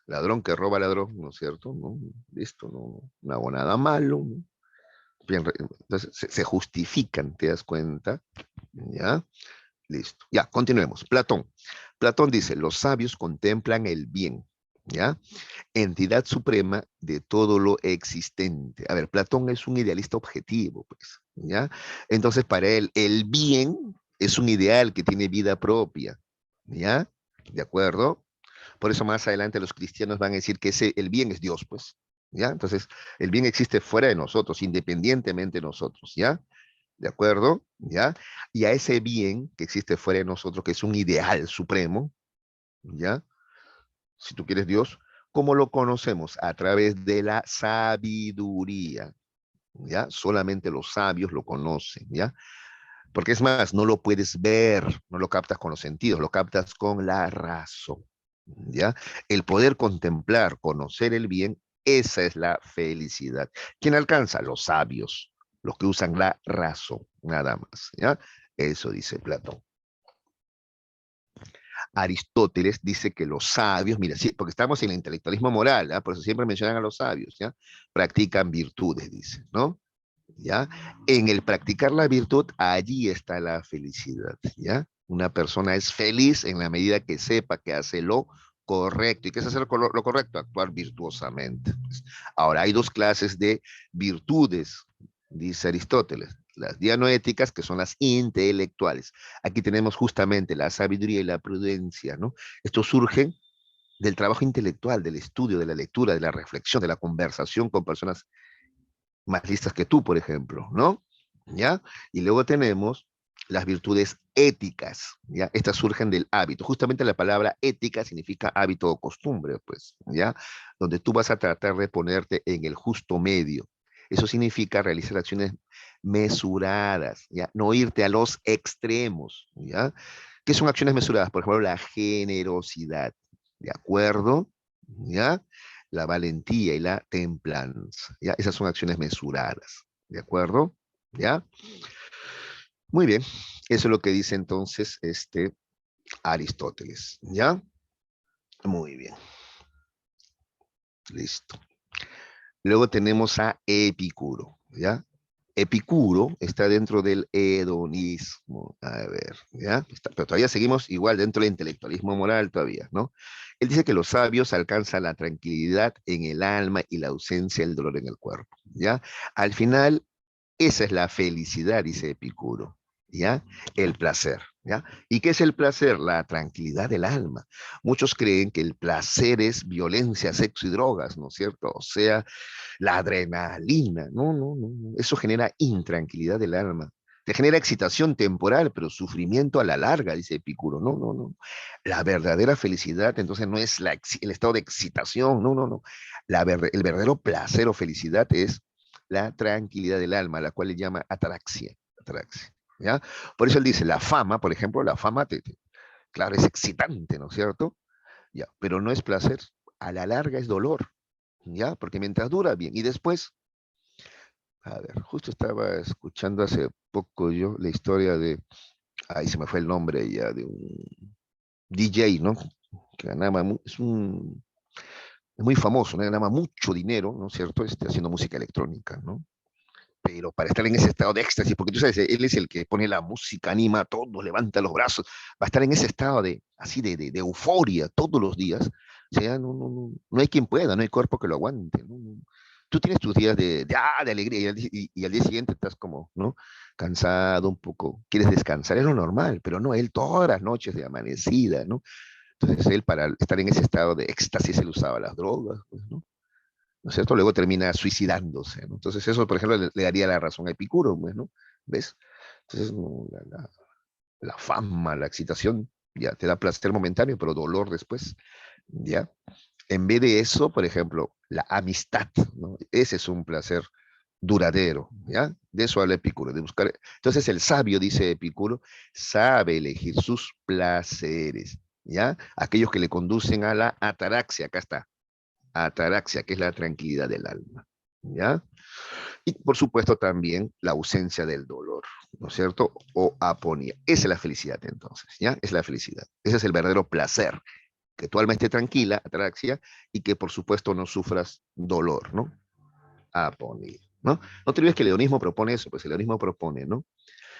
A: Ladrón que roba ladrón, ¿no es cierto? ¿No? Listo, no hago nada malo, ¿no? Bien, entonces se justifican, ¿te das cuenta? ¿Ya? Listo. Ya, continuemos. Platón. Platón dice, los sabios contemplan el bien, ¿ya? Entidad suprema de todo lo existente. A ver, Platón es un idealista objetivo, pues, ¿ya? Entonces, para él, el bien es un ideal que tiene vida propia, ¿ya? ¿De acuerdo? Por eso más adelante los cristianos van a decir que el bien es Dios, pues, ¿ya? Entonces, el bien existe fuera de nosotros, independientemente de nosotros, ¿ya? ¿De acuerdo? ¿Ya? Y a ese bien que existe fuera de nosotros, que es un ideal supremo, ¿ya? Si tú quieres Dios, ¿cómo lo conocemos? A través de la sabiduría, ¿ya? Solamente los sabios lo conocen, ¿ya? Porque es más, no lo puedes ver, no lo captas con los sentidos, lo captas con la razón, ¿ya? El poder contemplar, conocer el bien, esa es la felicidad. ¿Quién alcanza? Los sabios, los que usan la razón, nada más, ¿ya? Eso dice Platón. Aristóteles dice que los sabios, mira, sí, porque estamos en el intelectualismo moral, ¿ah? Por eso siempre mencionan a los sabios, ¿ya? Practican virtudes, dice, ¿no? ¿Ya? En el practicar la virtud, allí está la felicidad, ¿ya? Una persona es feliz en la medida que sepa que hace lo correcto. ¿Y qué es hacer lo correcto? Actuar virtuosamente. Pues. Ahora, hay dos clases de virtudes, dice Aristóteles. Las dianoéticas, que son las intelectuales. Aquí tenemos justamente la sabiduría y la prudencia, ¿no? Esto surge del trabajo intelectual, del estudio, de la lectura, de la reflexión, de la conversación con personas más listas que tú, por ejemplo, ¿no? ¿Ya? Y luego tenemos las virtudes éticas, ¿ya? Estas surgen del hábito. Justamente la palabra ética significa hábito o costumbre, pues, ¿ya? Donde tú vas a tratar de ponerte en el justo medio. Eso significa realizar acciones mesuradas, ¿ya? No irte a los extremos, ¿ya? ¿Qué son acciones mesuradas? Por ejemplo, la generosidad, ¿de acuerdo? ¿Ya? La valentía y la templanza, ¿ya? Esas son acciones mesuradas, ¿de acuerdo? ¿Ya? Muy bien, eso es lo que dice entonces Aristóteles, ¿ya? Muy bien, listo. Luego tenemos a Epicuro, ¿ya? Epicuro está dentro del hedonismo. A ver, ¿ya? Pero todavía seguimos igual dentro del intelectualismo moral todavía, ¿no? Él dice que los sabios alcanzan la tranquilidad en el alma y la ausencia del dolor en el cuerpo, ¿ya? Al final, esa es la felicidad, dice Epicuro, ¿ya? El placer, ¿ya? ¿Y qué es el placer? La tranquilidad del alma. Muchos creen que el placer es violencia, sexo y drogas, ¿no es cierto? O sea, la adrenalina. No, no, no, no. Eso genera intranquilidad del alma. Te genera excitación temporal, pero sufrimiento a la larga, dice Epicuro. No, no, no. La verdadera felicidad, entonces, no es el estado de excitación, no, no, no. El verdadero placer o felicidad es la tranquilidad del alma, la cual le llama ataraxia. Ataraxia, ¿ya? Por eso él dice, la fama, por ejemplo, la fama, claro, es excitante, ¿no es cierto? Ya, pero no es placer. A la larga es dolor. ¿Ya? Porque mientras dura bien. Y después, a ver, justo estaba escuchando hace poco yo la historia ahí se me fue el nombre ya, de un DJ, ¿no? Que ganaba, es muy famoso, ¿no? Ganaba mucho dinero, ¿no es cierto? Haciendo música electrónica, ¿no? Pero para estar en ese estado de éxtasis, porque tú sabes, él es el que pone la música, anima a todos, levanta los brazos, va a estar en ese estado así de euforia todos los días. O sea, no hay quien pueda, no hay cuerpo que lo aguante, ¿no? Tú tienes tus días de alegría y al día siguiente estás como, ¿no? Cansado un poco, quieres descansar, es lo normal, pero no, él todas las noches de amanecida, ¿no? Entonces él, para estar en ese estado de éxtasis, él usaba las drogas, pues, ¿no? ¿No es cierto? Luego termina suicidándose, ¿no? Entonces eso, por ejemplo, le daría la razón a Epicuro, pues, ¿no? ¿Ves? Entonces, no, la fama, la excitación, ya te da placer momentáneo, pero dolor después, ¿ya? En vez de eso, por ejemplo, la amistad, ¿no? Ese es un placer duradero, ¿ya? De eso habla Epicuro, de buscar. Entonces el sabio, dice Epicuro, sabe elegir sus placeres, ¿ya? Aquellos que le conducen a la ataraxia, acá está, ataraxia, que es la tranquilidad del alma, ¿ya? Y por supuesto también la ausencia del dolor, ¿no es cierto? O aponía. Esa es la felicidad entonces, ¿ya? Es la felicidad. Ese es el verdadero placer, que tu alma esté tranquila, ataraxia, y que por supuesto no sufras dolor, ¿no? Aponía, ¿no? No te olvides que el hedonismo propone eso, pues el hedonismo propone, ¿no?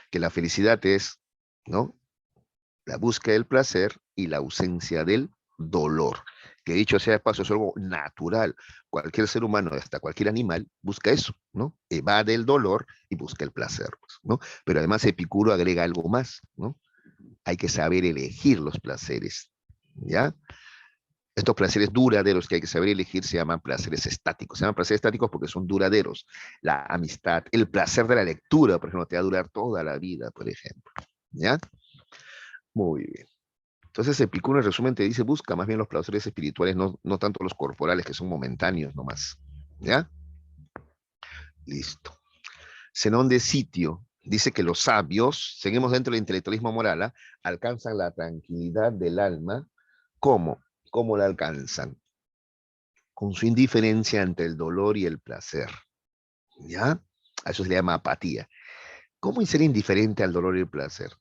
A: Que la felicidad es, ¿no? La búsqueda del placer y la ausencia del dolor. Que dicho sea de paso, es algo natural. Cualquier ser humano, hasta cualquier animal, busca eso, ¿no? Evade el dolor y busca el placer, pues, ¿no? Pero además Epicuro agrega algo más, ¿no? Hay que saber elegir los placeres, ¿ya? Estos placeres duraderos que hay que saber elegir se llaman placeres estáticos. Se llaman placeres estáticos porque son duraderos. La amistad, el placer de la lectura, por ejemplo, te va a durar toda la vida, por ejemplo, ¿ya? Muy bien. Entonces Epicuro en resumen te dice, busca más bien los placeres espirituales, no tanto los corporales, que son momentáneos nomás. ¿Ya? Listo. Zenón de Sitio dice que los sabios, seguimos dentro del intelectualismo moral, ¿ah? Alcanzan la tranquilidad del alma. ¿Cómo? ¿Cómo la alcanzan? Con su indiferencia ante el dolor y el placer. ¿Ya? A eso se le llama apatía. ¿Cómo ser indiferente al dolor y el placer?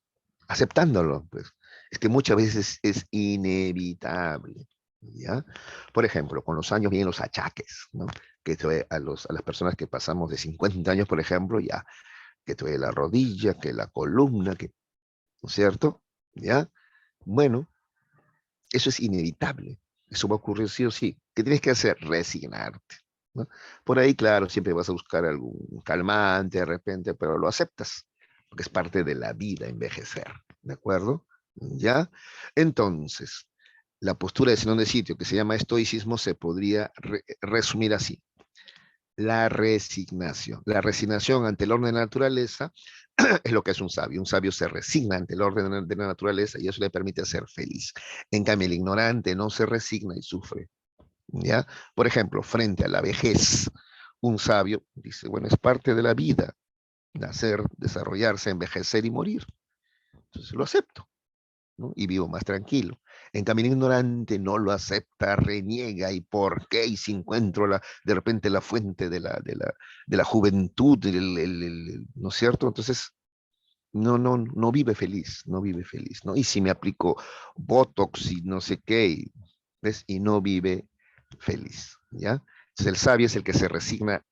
A: Aceptándolo, pues. Es que muchas veces es inevitable, ¿ya? Por ejemplo, con los años vienen los achaques, ¿no? Que a las personas que pasamos de 50 años, por ejemplo, ya, que te duele la rodilla, que la columna, que, ¿no es cierto? ¿Ya? Bueno, eso es inevitable. Eso va a ocurrir sí o sí. ¿Qué tienes que hacer? Resignarte, ¿no? Por ahí, claro, siempre vas a buscar algún calmante de repente, pero lo aceptas, porque es parte de la vida envejecer, ¿de acuerdo? ¿Ya? Entonces, la postura de Zenón de Sitio, que se llama estoicismo, se podría resumir así. La resignación. La resignación ante el orden de la naturaleza es lo que es un sabio. Un sabio se resigna ante el orden de la naturaleza y eso le permite ser feliz. En cambio, el ignorante no se resigna y sufre. ¿Ya? Por ejemplo, frente a la vejez, un sabio dice, bueno, es parte de la vida, nacer, desarrollarse, envejecer y morir. Entonces lo acepto, ¿no? Y vivo más tranquilo. En cambio, el ignorante no lo acepta, reniega, ¿y por qué? Y si encuentro de repente la fuente de la juventud, ¿no es cierto? Entonces, no vive feliz, no vive feliz, ¿no? Y si me aplico Botox y no sé qué, ¿ves? Y no vive feliz, ¿ya? Entonces, el sabio es el que se resigna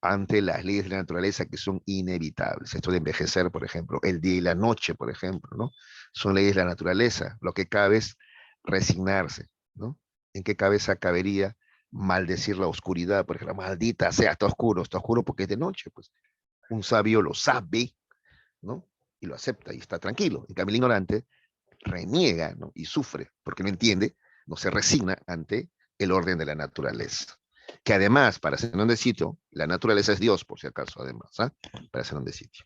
A: ante las leyes de la naturaleza que son inevitables. Esto de envejecer, por ejemplo, el día y la noche, por ejemplo, ¿no? Son leyes de la naturaleza. Lo que cabe es resignarse, ¿no? ¿En qué cabeza cabería maldecir la oscuridad? Por ejemplo, maldita sea, está oscuro porque es de noche, pues. Un sabio lo sabe, ¿no? Y lo acepta y está tranquilo. En cambio, el ignorante reniega, ¿no? Y sufre porque no entiende, no se resigna ante el orden de la naturaleza. Que además, para Zenón de Sitio, la naturaleza es Dios, por si acaso, además, ¿ah? Para Zenón de Sitio.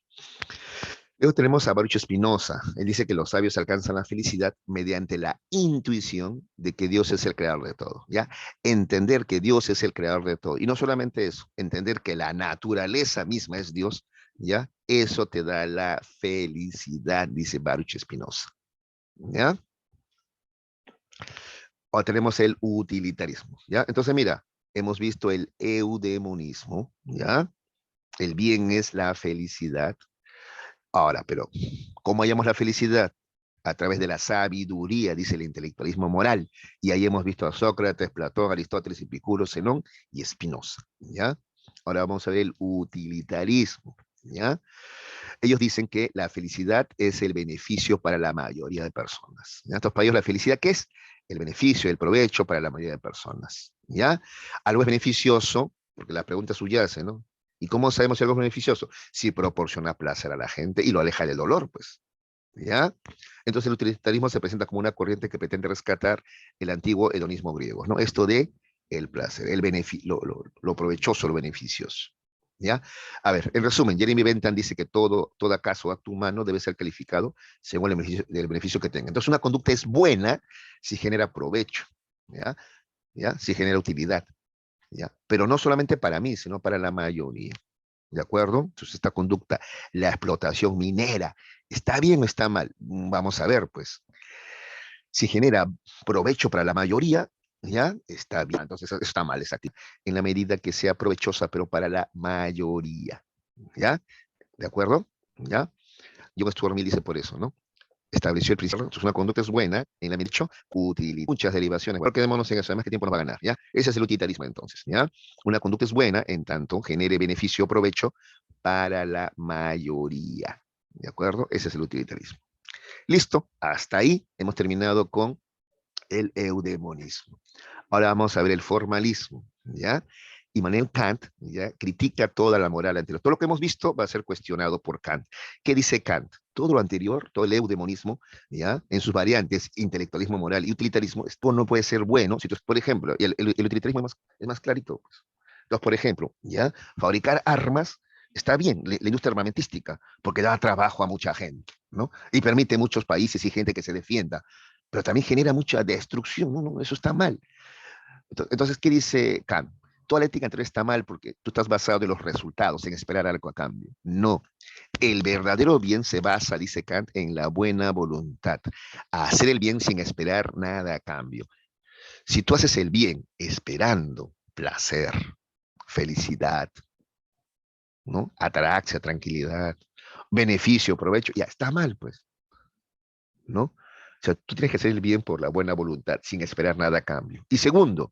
A: Luego tenemos a Baruch Spinoza. Él dice que los sabios alcanzan la felicidad mediante la intuición de que Dios es el creador de todo, ¿ya? Entender que Dios es el creador de todo. Y no solamente eso, entender que la naturaleza misma es Dios, ¿ya? Eso te da la felicidad, dice Baruch Spinoza, ¿ya? O tenemos el utilitarismo, ¿ya? Entonces, mira, hemos visto el eudemonismo, ¿ya? El bien es la felicidad. Ahora, pero, ¿cómo hallamos la felicidad? A través de la sabiduría, dice el intelectualismo moral. Y ahí hemos visto a Sócrates, Platón, Aristóteles, Epicuro, Zenón y Spinoza, ¿ya? Ahora vamos a ver el utilitarismo, ¿ya? Ellos dicen que la felicidad es el beneficio para la mayoría de personas. En estos países la felicidad, ¿qué es? El beneficio, el provecho para la mayoría de personas, ¿ya? Algo es beneficioso, porque la pregunta subyace, ¿no? ¿Y cómo sabemos si algo es beneficioso? Si proporciona placer a la gente y lo aleja del dolor, pues. ¿ya? Entonces el utilitarismo se presenta como una corriente que pretende rescatar el antiguo hedonismo griego, ¿no? Esto de el placer, lo provechoso, lo beneficioso, ¿ya? A ver, en resumen, Jeremy Bentham dice que todo acaso acto humano debe ser calificado según el beneficio que tenga. Entonces una conducta es buena si genera provecho, ¿ya? ¿Ya? Si genera utilidad, ¿ya? Pero no solamente para mí, sino para la mayoría. ¿De acuerdo? Entonces, esta conducta, la explotación minera, ¿está bien o está mal? Vamos a ver, pues, si genera provecho para la mayoría, ¿ya? Está bien, entonces eso está mal, esa actividad, en la medida que sea provechosa, pero para la mayoría, ¿ya? ¿De acuerdo? ¿Ya? John Stuart Mill dice por eso, ¿no? Estableció el principio, entonces una conducta es buena, en la dicho, utilidad, muchas derivaciones, porque quedémonos en eso, además que tiempo nos va a ganar, ¿ya? Ese es el utilitarismo entonces, ¿ya? Una conducta es buena en tanto genere beneficio o provecho para la mayoría, ¿de acuerdo? Ese es el utilitarismo. Listo, hasta ahí hemos terminado con el eudemonismo. Ahora vamos a ver el formalismo, ¿ya? Immanuel Kant, ¿ya? Critica toda la moral anterior. Todo lo que hemos visto va a ser cuestionado por Kant. ¿Qué dice Kant? Todo lo anterior, todo el eudemonismo, ¿ya? En sus variantes, intelectualismo moral y utilitarismo, esto no puede ser bueno. Si tú, por ejemplo, el utilitarismo es más clarito. Pues. Entonces, por ejemplo, ¿ya? Fabricar armas está bien, la industria armamentística, porque da trabajo a mucha gente, ¿no? Y permite muchos países y gente que se defienda, pero también genera mucha destrucción, no, no, eso está mal. Entonces, ¿qué dice Kant? Toda la ética anterior está mal porque tú estás basado en los resultados, en esperar algo a cambio. No, el verdadero bien se basa, dice Kant, en la buena voluntad, a hacer el bien sin esperar nada a cambio. Si tú haces el bien esperando placer, felicidad, ¿no? Ataraxia, tranquilidad, beneficio, provecho, ya está mal, pues, ¿no? O sea, tú tienes que hacer el bien por la buena voluntad, sin esperar nada a cambio. Y segundo,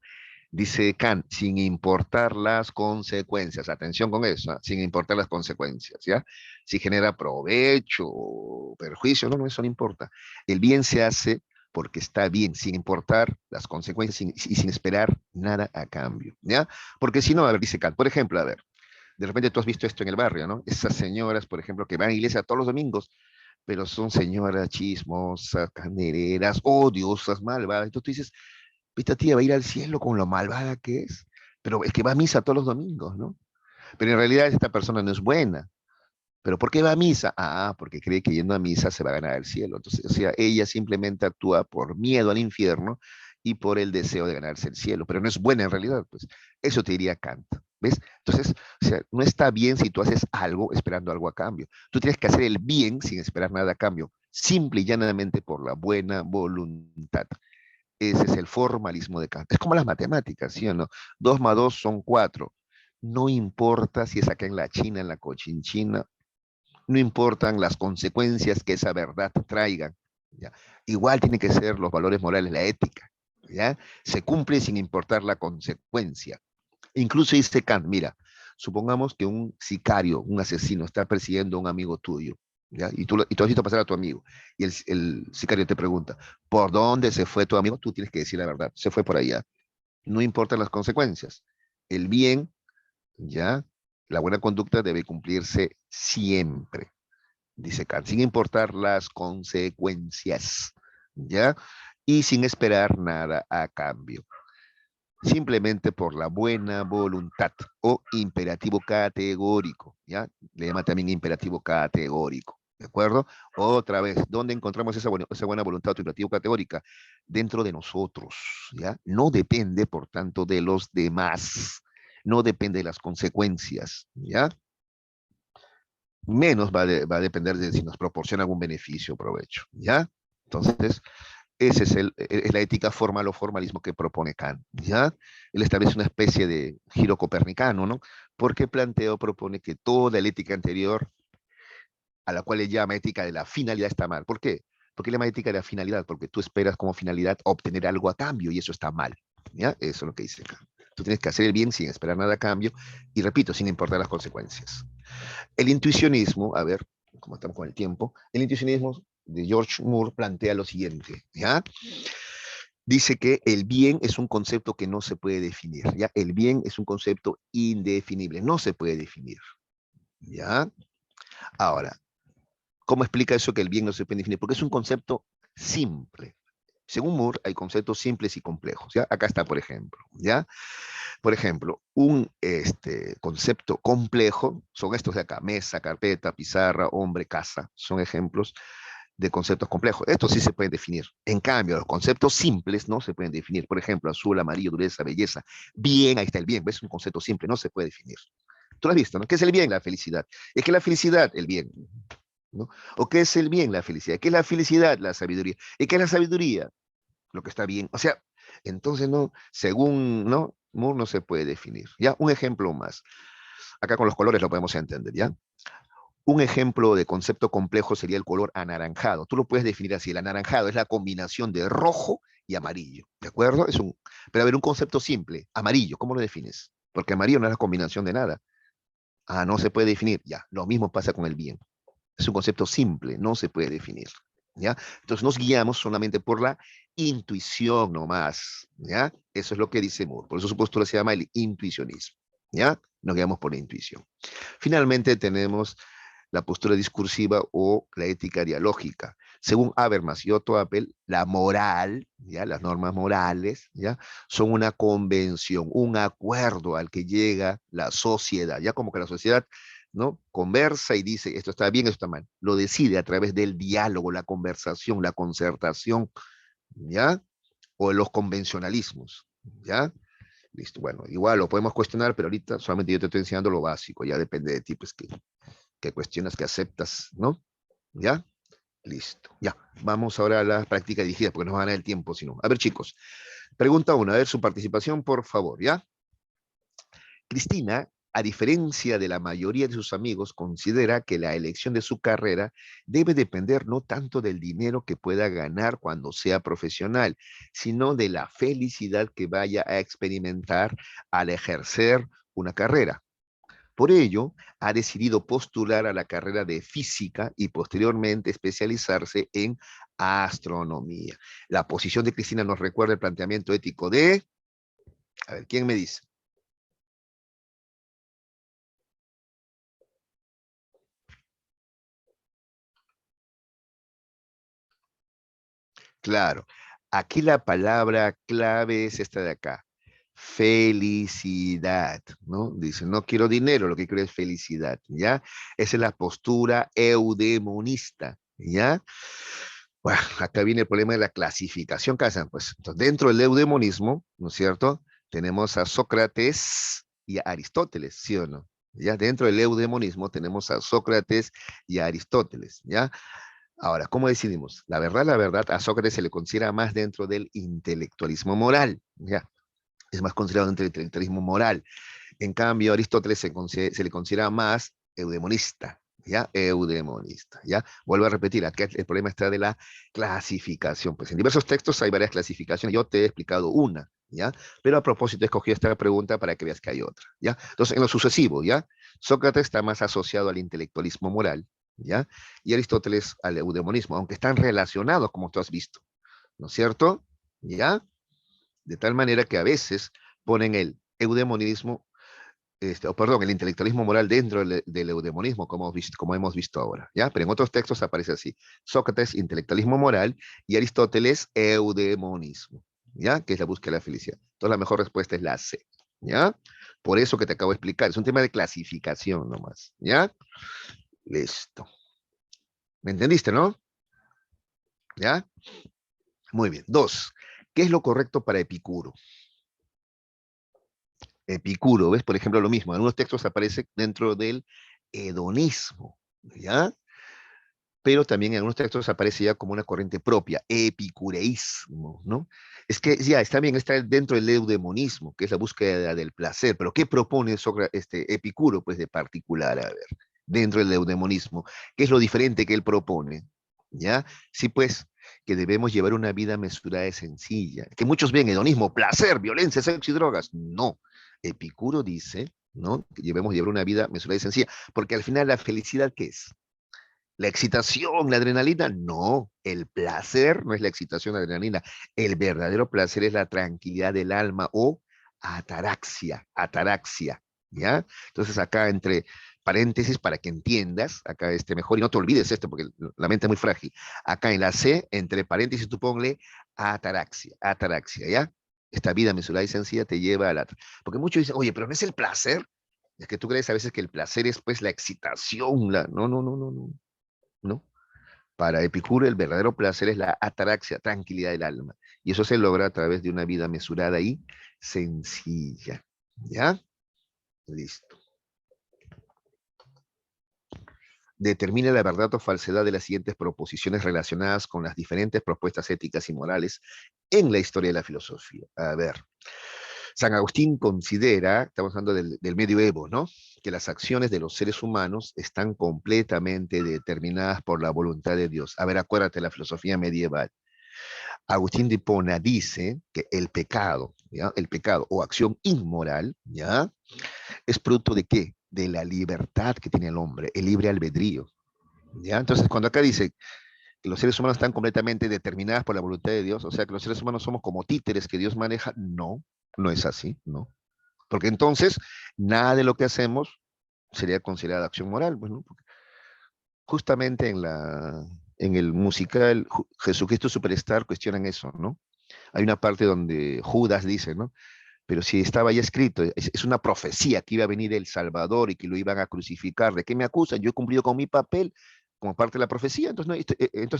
A: dice Kant, sin importar las consecuencias, atención con eso, ¿eh? Sin importar las consecuencias, ¿ya? Si genera provecho o perjuicio, no, no, eso no importa. El bien se hace porque está bien, sin importar las consecuencias y sin esperar nada a cambio, ¿ya? Porque si no, a ver, dice Kant, por ejemplo, a ver, de repente tú has visto esto en el barrio, ¿no? Esas señoras, por ejemplo, que van a la iglesia todos los domingos, pero son señoras chismosas, candereras, odiosas, malvadas. Entonces tú dices, esta tía va a ir al cielo con lo malvada que es, pero es que va a misa todos los domingos, ¿no? Pero en realidad esta persona no es buena. ¿Pero por qué va a misa? Ah, porque cree que yendo a misa se va a ganar el cielo. Entonces, o sea, ella simplemente actúa por miedo al infierno y por el deseo de ganarse el cielo, pero no es buena en realidad, pues. Eso te diría Kant, ¿ves? Entonces, o sea, no está bien si tú haces algo esperando algo a cambio. Tú tienes que hacer el bien sin esperar nada a cambio, simple y llanamente por la buena voluntad. Ese es el formalismo de Kant. Es como las matemáticas, ¿sí o no? 2 más 2 son 4. No importa si es acá en la China, en la Cochinchina, no importan las consecuencias que esa verdad traiga. ¿Ya? Igual tienen que ser los valores morales, la ética. ¿Ya? Se cumple sin importar la consecuencia. Incluso dice Kant, mira, supongamos que un sicario, un asesino, está persiguiendo a un amigo tuyo. ¿Ya? Y tú has visto pasar a tu amigo. Y el sicario te pregunta, ¿por dónde se fue tu amigo? Tú tienes que decir la verdad. Se fue por allá. No importan las consecuencias. El bien, ¿ya? La buena conducta debe cumplirse siempre, dice Kant, sin importar las consecuencias, ¿ya? Y sin esperar nada a cambio, simplemente por la buena voluntad o imperativo categórico, ¿ya? Le llama también imperativo categórico, ¿de acuerdo? Otra vez, ¿dónde encontramos esa buena voluntad o imperativo categórica? Dentro de nosotros, ¿ya? No depende, por tanto, de los demás, no depende de las consecuencias, ¿ya? Menos va a depender de si nos proporciona algún beneficio o provecho, ¿ya? Entonces, ese es la ética formal o formalismo que propone Kant, ¿ya? Él establece una especie de giro copernicano, ¿no? Porque plantea o propone que toda la ética anterior, a la cual le llama ética de la finalidad, está mal. ¿Por qué? Porque le llama ética de la finalidad, porque tú esperas como finalidad obtener algo a cambio y eso está mal, ¿ya? Eso es lo que dice Kant. Tú tienes que hacer el bien sin esperar nada a cambio y, repito, sin importar las consecuencias. El intuicionismo, a ver, como estamos con el tiempo, el intuicionismo de George Moore plantea lo siguiente, ¿ya? Dice que el bien es un concepto que no se puede definir, ¿ya? El bien es un concepto indefinible, no se puede definir, ¿ya? Ahora, ¿Cómo explica eso que el bien no se puede definir? Porque es un concepto simple. Según Moore, hay conceptos simples y complejos, ¿ya? Acá está, por ejemplo, ¿ya? Por ejemplo, un concepto complejo son estos de acá: mesa, carpeta, pizarra, hombre, casa. Son ejemplos de conceptos complejos. Estos sí se pueden definir. En cambio, los conceptos simples no se pueden definir. Por ejemplo, azul, amarillo, dureza, belleza. Bien, ahí está el bien. ¿Ves? Un concepto simple, no se puede definir. Tú lo has visto, ¿no? ¿Qué es el bien? La felicidad. Es que la felicidad, el bien, ¿no? ¿O qué es el bien? La felicidad. ¿Qué es la felicidad? La sabiduría. ¿Y qué es la sabiduría? Lo que está bien. O sea, entonces no, según, ¿no? Moore no se puede definir. Ya, un ejemplo más. Acá con los colores lo podemos entender, ¿ya? Un ejemplo de concepto complejo sería el color anaranjado. Tú lo puedes definir así: el anaranjado es la combinación de rojo y amarillo, ¿de acuerdo? Pero a ver, un concepto simple: amarillo, ¿cómo lo defines? Porque amarillo no es la combinación de nada. Ah, no se puede definir. Ya, lo mismo pasa con el bien. Es un concepto simple, no se puede definir, ¿ya? Entonces nos guiamos solamente por la intuición nomás, ¿ya? Eso es lo que dice Moore. Por eso su postura se llama el intuicionismo, ¿ya? Nos guiamos por la intuición. Finalmente tenemos la postura discursiva o la ética dialógica. Según Habermas y Otto Appel, la moral, ¿ya? Las normas morales, ¿ya? Son una convención, un acuerdo al que llega la sociedad, ya como que la sociedad, ¿no? Conversa y dice, esto está bien, esto está mal. Lo decide a través del diálogo, la conversación, la concertación, ¿ya? O los convencionalismos, ¿ya? Listo, bueno, igual lo podemos cuestionar, pero ahorita solamente yo te estoy enseñando lo básico, ya depende de ti, pues que cuestionas, que aceptas, ¿no? ¿Ya? Listo, ya. Vamos ahora a la práctica dirigida, porque nos van a dar el tiempo, si no. A ver, chicos, pregunta 1, a ver su participación, por favor, ¿ya? Cristina, a diferencia de la mayoría de sus amigos, considera que la elección de su carrera debe depender no tanto del dinero que pueda ganar cuando sea profesional, sino de la felicidad que vaya a experimentar al ejercer una carrera. Por ello, ha decidido postular a la carrera de física y posteriormente especializarse en astronomía. La posición de Cristina nos recuerda el planteamiento ético de... A ver, ¿quién me dice? Claro, aquí la palabra clave es esta de acá: felicidad, ¿no? Dice, no quiero dinero, lo que quiero es felicidad, ¿ya? Esa es la postura eudemonista, ¿ya? Bueno, acá viene el problema de la clasificación que hacen, pues. Entonces, dentro del eudemonismo, ¿no es cierto? Tenemos a Sócrates y a Aristóteles, ¿sí o no? Ya dentro del eudemonismo tenemos a Sócrates y a Aristóteles, ¿ya? Ahora, ¿cómo decidimos? La verdad, a Sócrates se le considera más dentro del intelectualismo moral, ¿ya? Es más considerado dentro del intelectualismo moral. En cambio, a Aristóteles se le considera más eudemonista, ¿ya? Eudemonista, ¿ya? Vuelvo a repetir, aquí el problema está de la clasificación. Pues en diversos textos hay varias clasificaciones, yo te he explicado una, ¿ya? Pero a propósito escogí esta pregunta para que veas que hay otra, ¿ya? Entonces, en lo sucesivo, ¿ya? Sócrates está más asociado al intelectualismo moral, ¿ya? Y Aristóteles al eudemonismo, aunque están relacionados, como tú has visto, ¿no es cierto? ¿Ya? De tal manera que a veces ponen el eudemonismo, o perdón, el intelectualismo moral dentro del eudemonismo, como hemos visto ahora, ¿ya? Pero en otros textos aparece así: Sócrates, intelectualismo moral, y Aristóteles, eudemonismo, ¿ya? Que es la búsqueda de la felicidad. Entonces la mejor respuesta es la C, ¿ya? Por eso que te acabo de explicar, es un tema de clasificación nomás, ¿ya? Listo. ¿Me entendiste, no? ¿Ya? Muy bien. 2, ¿qué es lo correcto para Epicuro? Epicuro, ¿ves? Por ejemplo, lo mismo, en algunos textos aparece dentro del hedonismo, ¿ya? Pero también en algunos textos aparece ya como una corriente propia, epicureísmo, ¿no? Es que ya está bien, está dentro del eudemonismo, que es la búsqueda del placer, pero ¿qué propone Epicuro, pues, de particular? A ver, dentro del eudemonismo, ¿qué es lo diferente que él propone? ¿Ya? Sí, pues, que debemos llevar una vida mesurada y sencilla. Que muchos ven hedonismo, placer, violencia, sexo y drogas. No, Epicuro dice, ¿no? Que debemos llevar una vida mesurada y sencilla, porque al final la felicidad, ¿qué es? La excitación, la adrenalina, no. El placer no es la excitación, la adrenalina. El verdadero placer es la tranquilidad del alma o ataraxia, ¿ya? Entonces acá entre paréntesis para que entiendas, acá mejor, y no te olvides esto, porque la mente es muy frágil. Acá en la C, entre paréntesis, tú ponle ataraxia, ¿ya? Esta vida mesurada y sencilla te lleva a la... Porque muchos dicen, oye, pero no es el placer. Es que tú crees a veces que el placer es pues la excitación, no, no, no, no, no, no. Para Epicuro el verdadero placer es la ataraxia, tranquilidad del alma. Y eso se logra a través de una vida mesurada y sencilla. ¿Ya? Listo. Determina la verdad o falsedad de las siguientes proposiciones relacionadas con las diferentes propuestas éticas y morales en la historia de la filosofía. A ver, San Agustín considera, estamos hablando del medioevo, ¿no? Que las acciones de los seres humanos están completamente determinadas por la voluntad de Dios. A ver, acuérdate la filosofía medieval. Agustín de Hipona dice que el pecado, ¿ya? El pecado o acción inmoral, ¿ya? ¿Es fruto de qué? De la libertad que tiene el hombre, el libre albedrío, ¿ya? Entonces, cuando acá dice que los seres humanos están completamente determinados por la voluntad de Dios, o sea, que los seres humanos somos como títeres que Dios maneja, no, no es así, no. Porque entonces, nada de lo que hacemos sería considerada acción moral, bueno, justamente en el musical Jesucristo Superstar cuestionan eso, ¿no? Hay una parte donde Judas dice, ¿no? Pero si estaba ya escrito, es una profecía que iba a venir el Salvador y que lo iban a crucificar. ¿De qué me acusan? Yo he cumplido con mi papel como parte de la profecía, entonces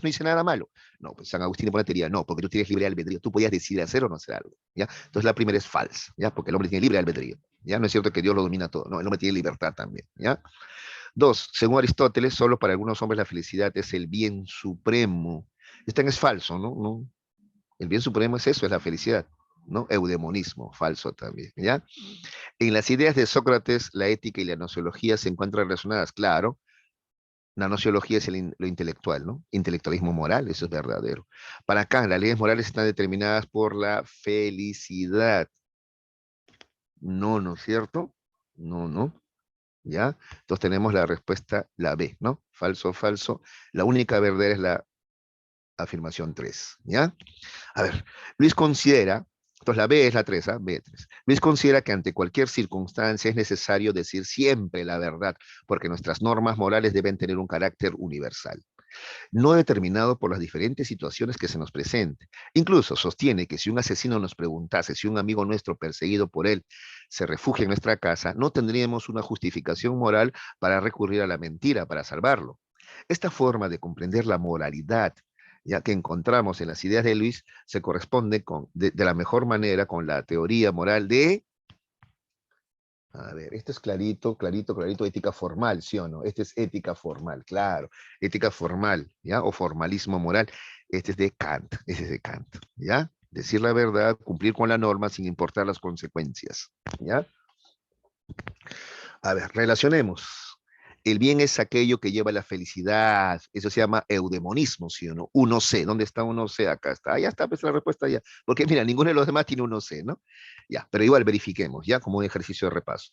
A: no hice nada malo. No, pues San Agustín de Ponatería, no, porque tú tienes libre albedrío, tú podías decidir hacer o no hacer algo, ¿ya? Entonces la primera es falsa, ¿ya? Porque el hombre tiene libre albedrío, ¿ya? No es cierto que Dios lo domina todo, no, el hombre tiene libertad también, ¿ya? Dos, según Aristóteles, solo para algunos hombres la felicidad es el bien supremo. Esto es falso, ¿no? No, el bien supremo es eso, es la felicidad, ¿no? Eudemonismo, falso también, ¿ya? En las ideas de Sócrates, la ética y la nociología se encuentran relacionadas, claro. La nociología es lo intelectual, ¿no? Intelectualismo moral, eso es verdadero. Para Kant, las leyes morales están determinadas por la felicidad. No, ¿no es cierto? No, no, ¿ya? Entonces tenemos la respuesta, la B, ¿no? Falso, falso. La única verdadera es la afirmación 3, ¿ya? A ver, Luis considera, entonces la B es la 3, ¿ah? B3. Luis considera que ante cualquier circunstancia es necesario decir siempre la verdad, porque nuestras normas morales deben tener un carácter universal, no determinado por las diferentes situaciones que se nos presenten. Incluso sostiene que si un asesino nos preguntase si un amigo nuestro perseguido por él se refugia en nuestra casa, no tendríamos una justificación moral para recurrir a la mentira para salvarlo. Esta forma de comprender la moralidad, ya que encontramos en las ideas de Luis, se corresponde de la mejor manera con la teoría moral de... A ver, esto es clarito, clarito, clarito, ética formal, ¿sí o no? Este es ética formal, claro, ética formal, ¿ya? O formalismo moral. Este es de Kant, ¿ya? Decir la verdad, cumplir con la norma sin importar las consecuencias, ¿ya? A ver, relacionemos. El bien es aquello que lleva a la felicidad. Eso se llama eudemonismo, ¿sí o no? Uno C. ¿Dónde está uno C? Acá está. Ya está, pues la respuesta ya. Porque mira, ninguno de los demás tiene uno C, ¿no? Ya, pero igual verifiquemos, ya, como un ejercicio de repaso.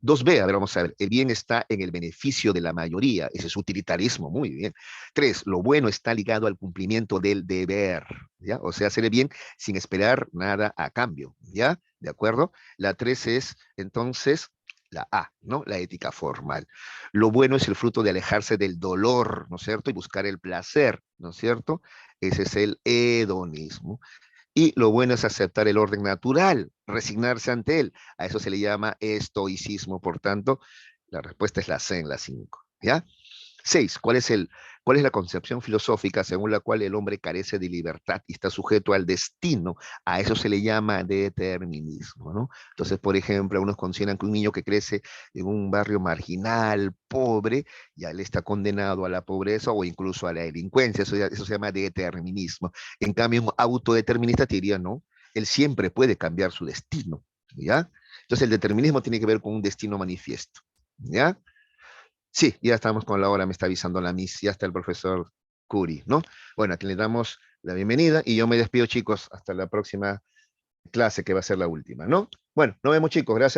A: 2B, a ver, vamos a ver. El bien está en el beneficio de la mayoría. Ese es utilitarismo, muy bien. 3, lo bueno está ligado al cumplimiento del deber, ¿ya? O sea, hacer el bien sin esperar nada a cambio, ¿ya? ¿De acuerdo? La 3 es, entonces, la A, ¿no? La ética formal. Lo bueno es el fruto de alejarse del dolor, ¿no es cierto? Y buscar el placer, ¿no es cierto? Ese es el hedonismo. Y lo bueno es aceptar el orden natural, resignarse ante él. A eso se le llama estoicismo. Por tanto, la respuesta es la C en la 5. ¿Ya? 6. ¿Cuál es la concepción filosófica según la cual el hombre carece de libertad y está sujeto al destino? A eso se le llama determinismo, ¿no? Entonces, por ejemplo, algunos consideran que un niño que crece en un barrio marginal, pobre, ya él está condenado a la pobreza o incluso a la delincuencia. Eso se llama determinismo. En cambio, un autodeterminista te diría, no, él siempre puede cambiar su destino, ¿ya? Entonces, el determinismo tiene que ver con un destino manifiesto, ¿ya? Sí, ya estamos con la hora, me está avisando la Miss, ya está el profesor Curi, ¿no? Bueno, aquí le damos la bienvenida y yo me despido, chicos, hasta la próxima clase que va a ser la última, ¿no? Bueno, nos vemos, chicos, gracias.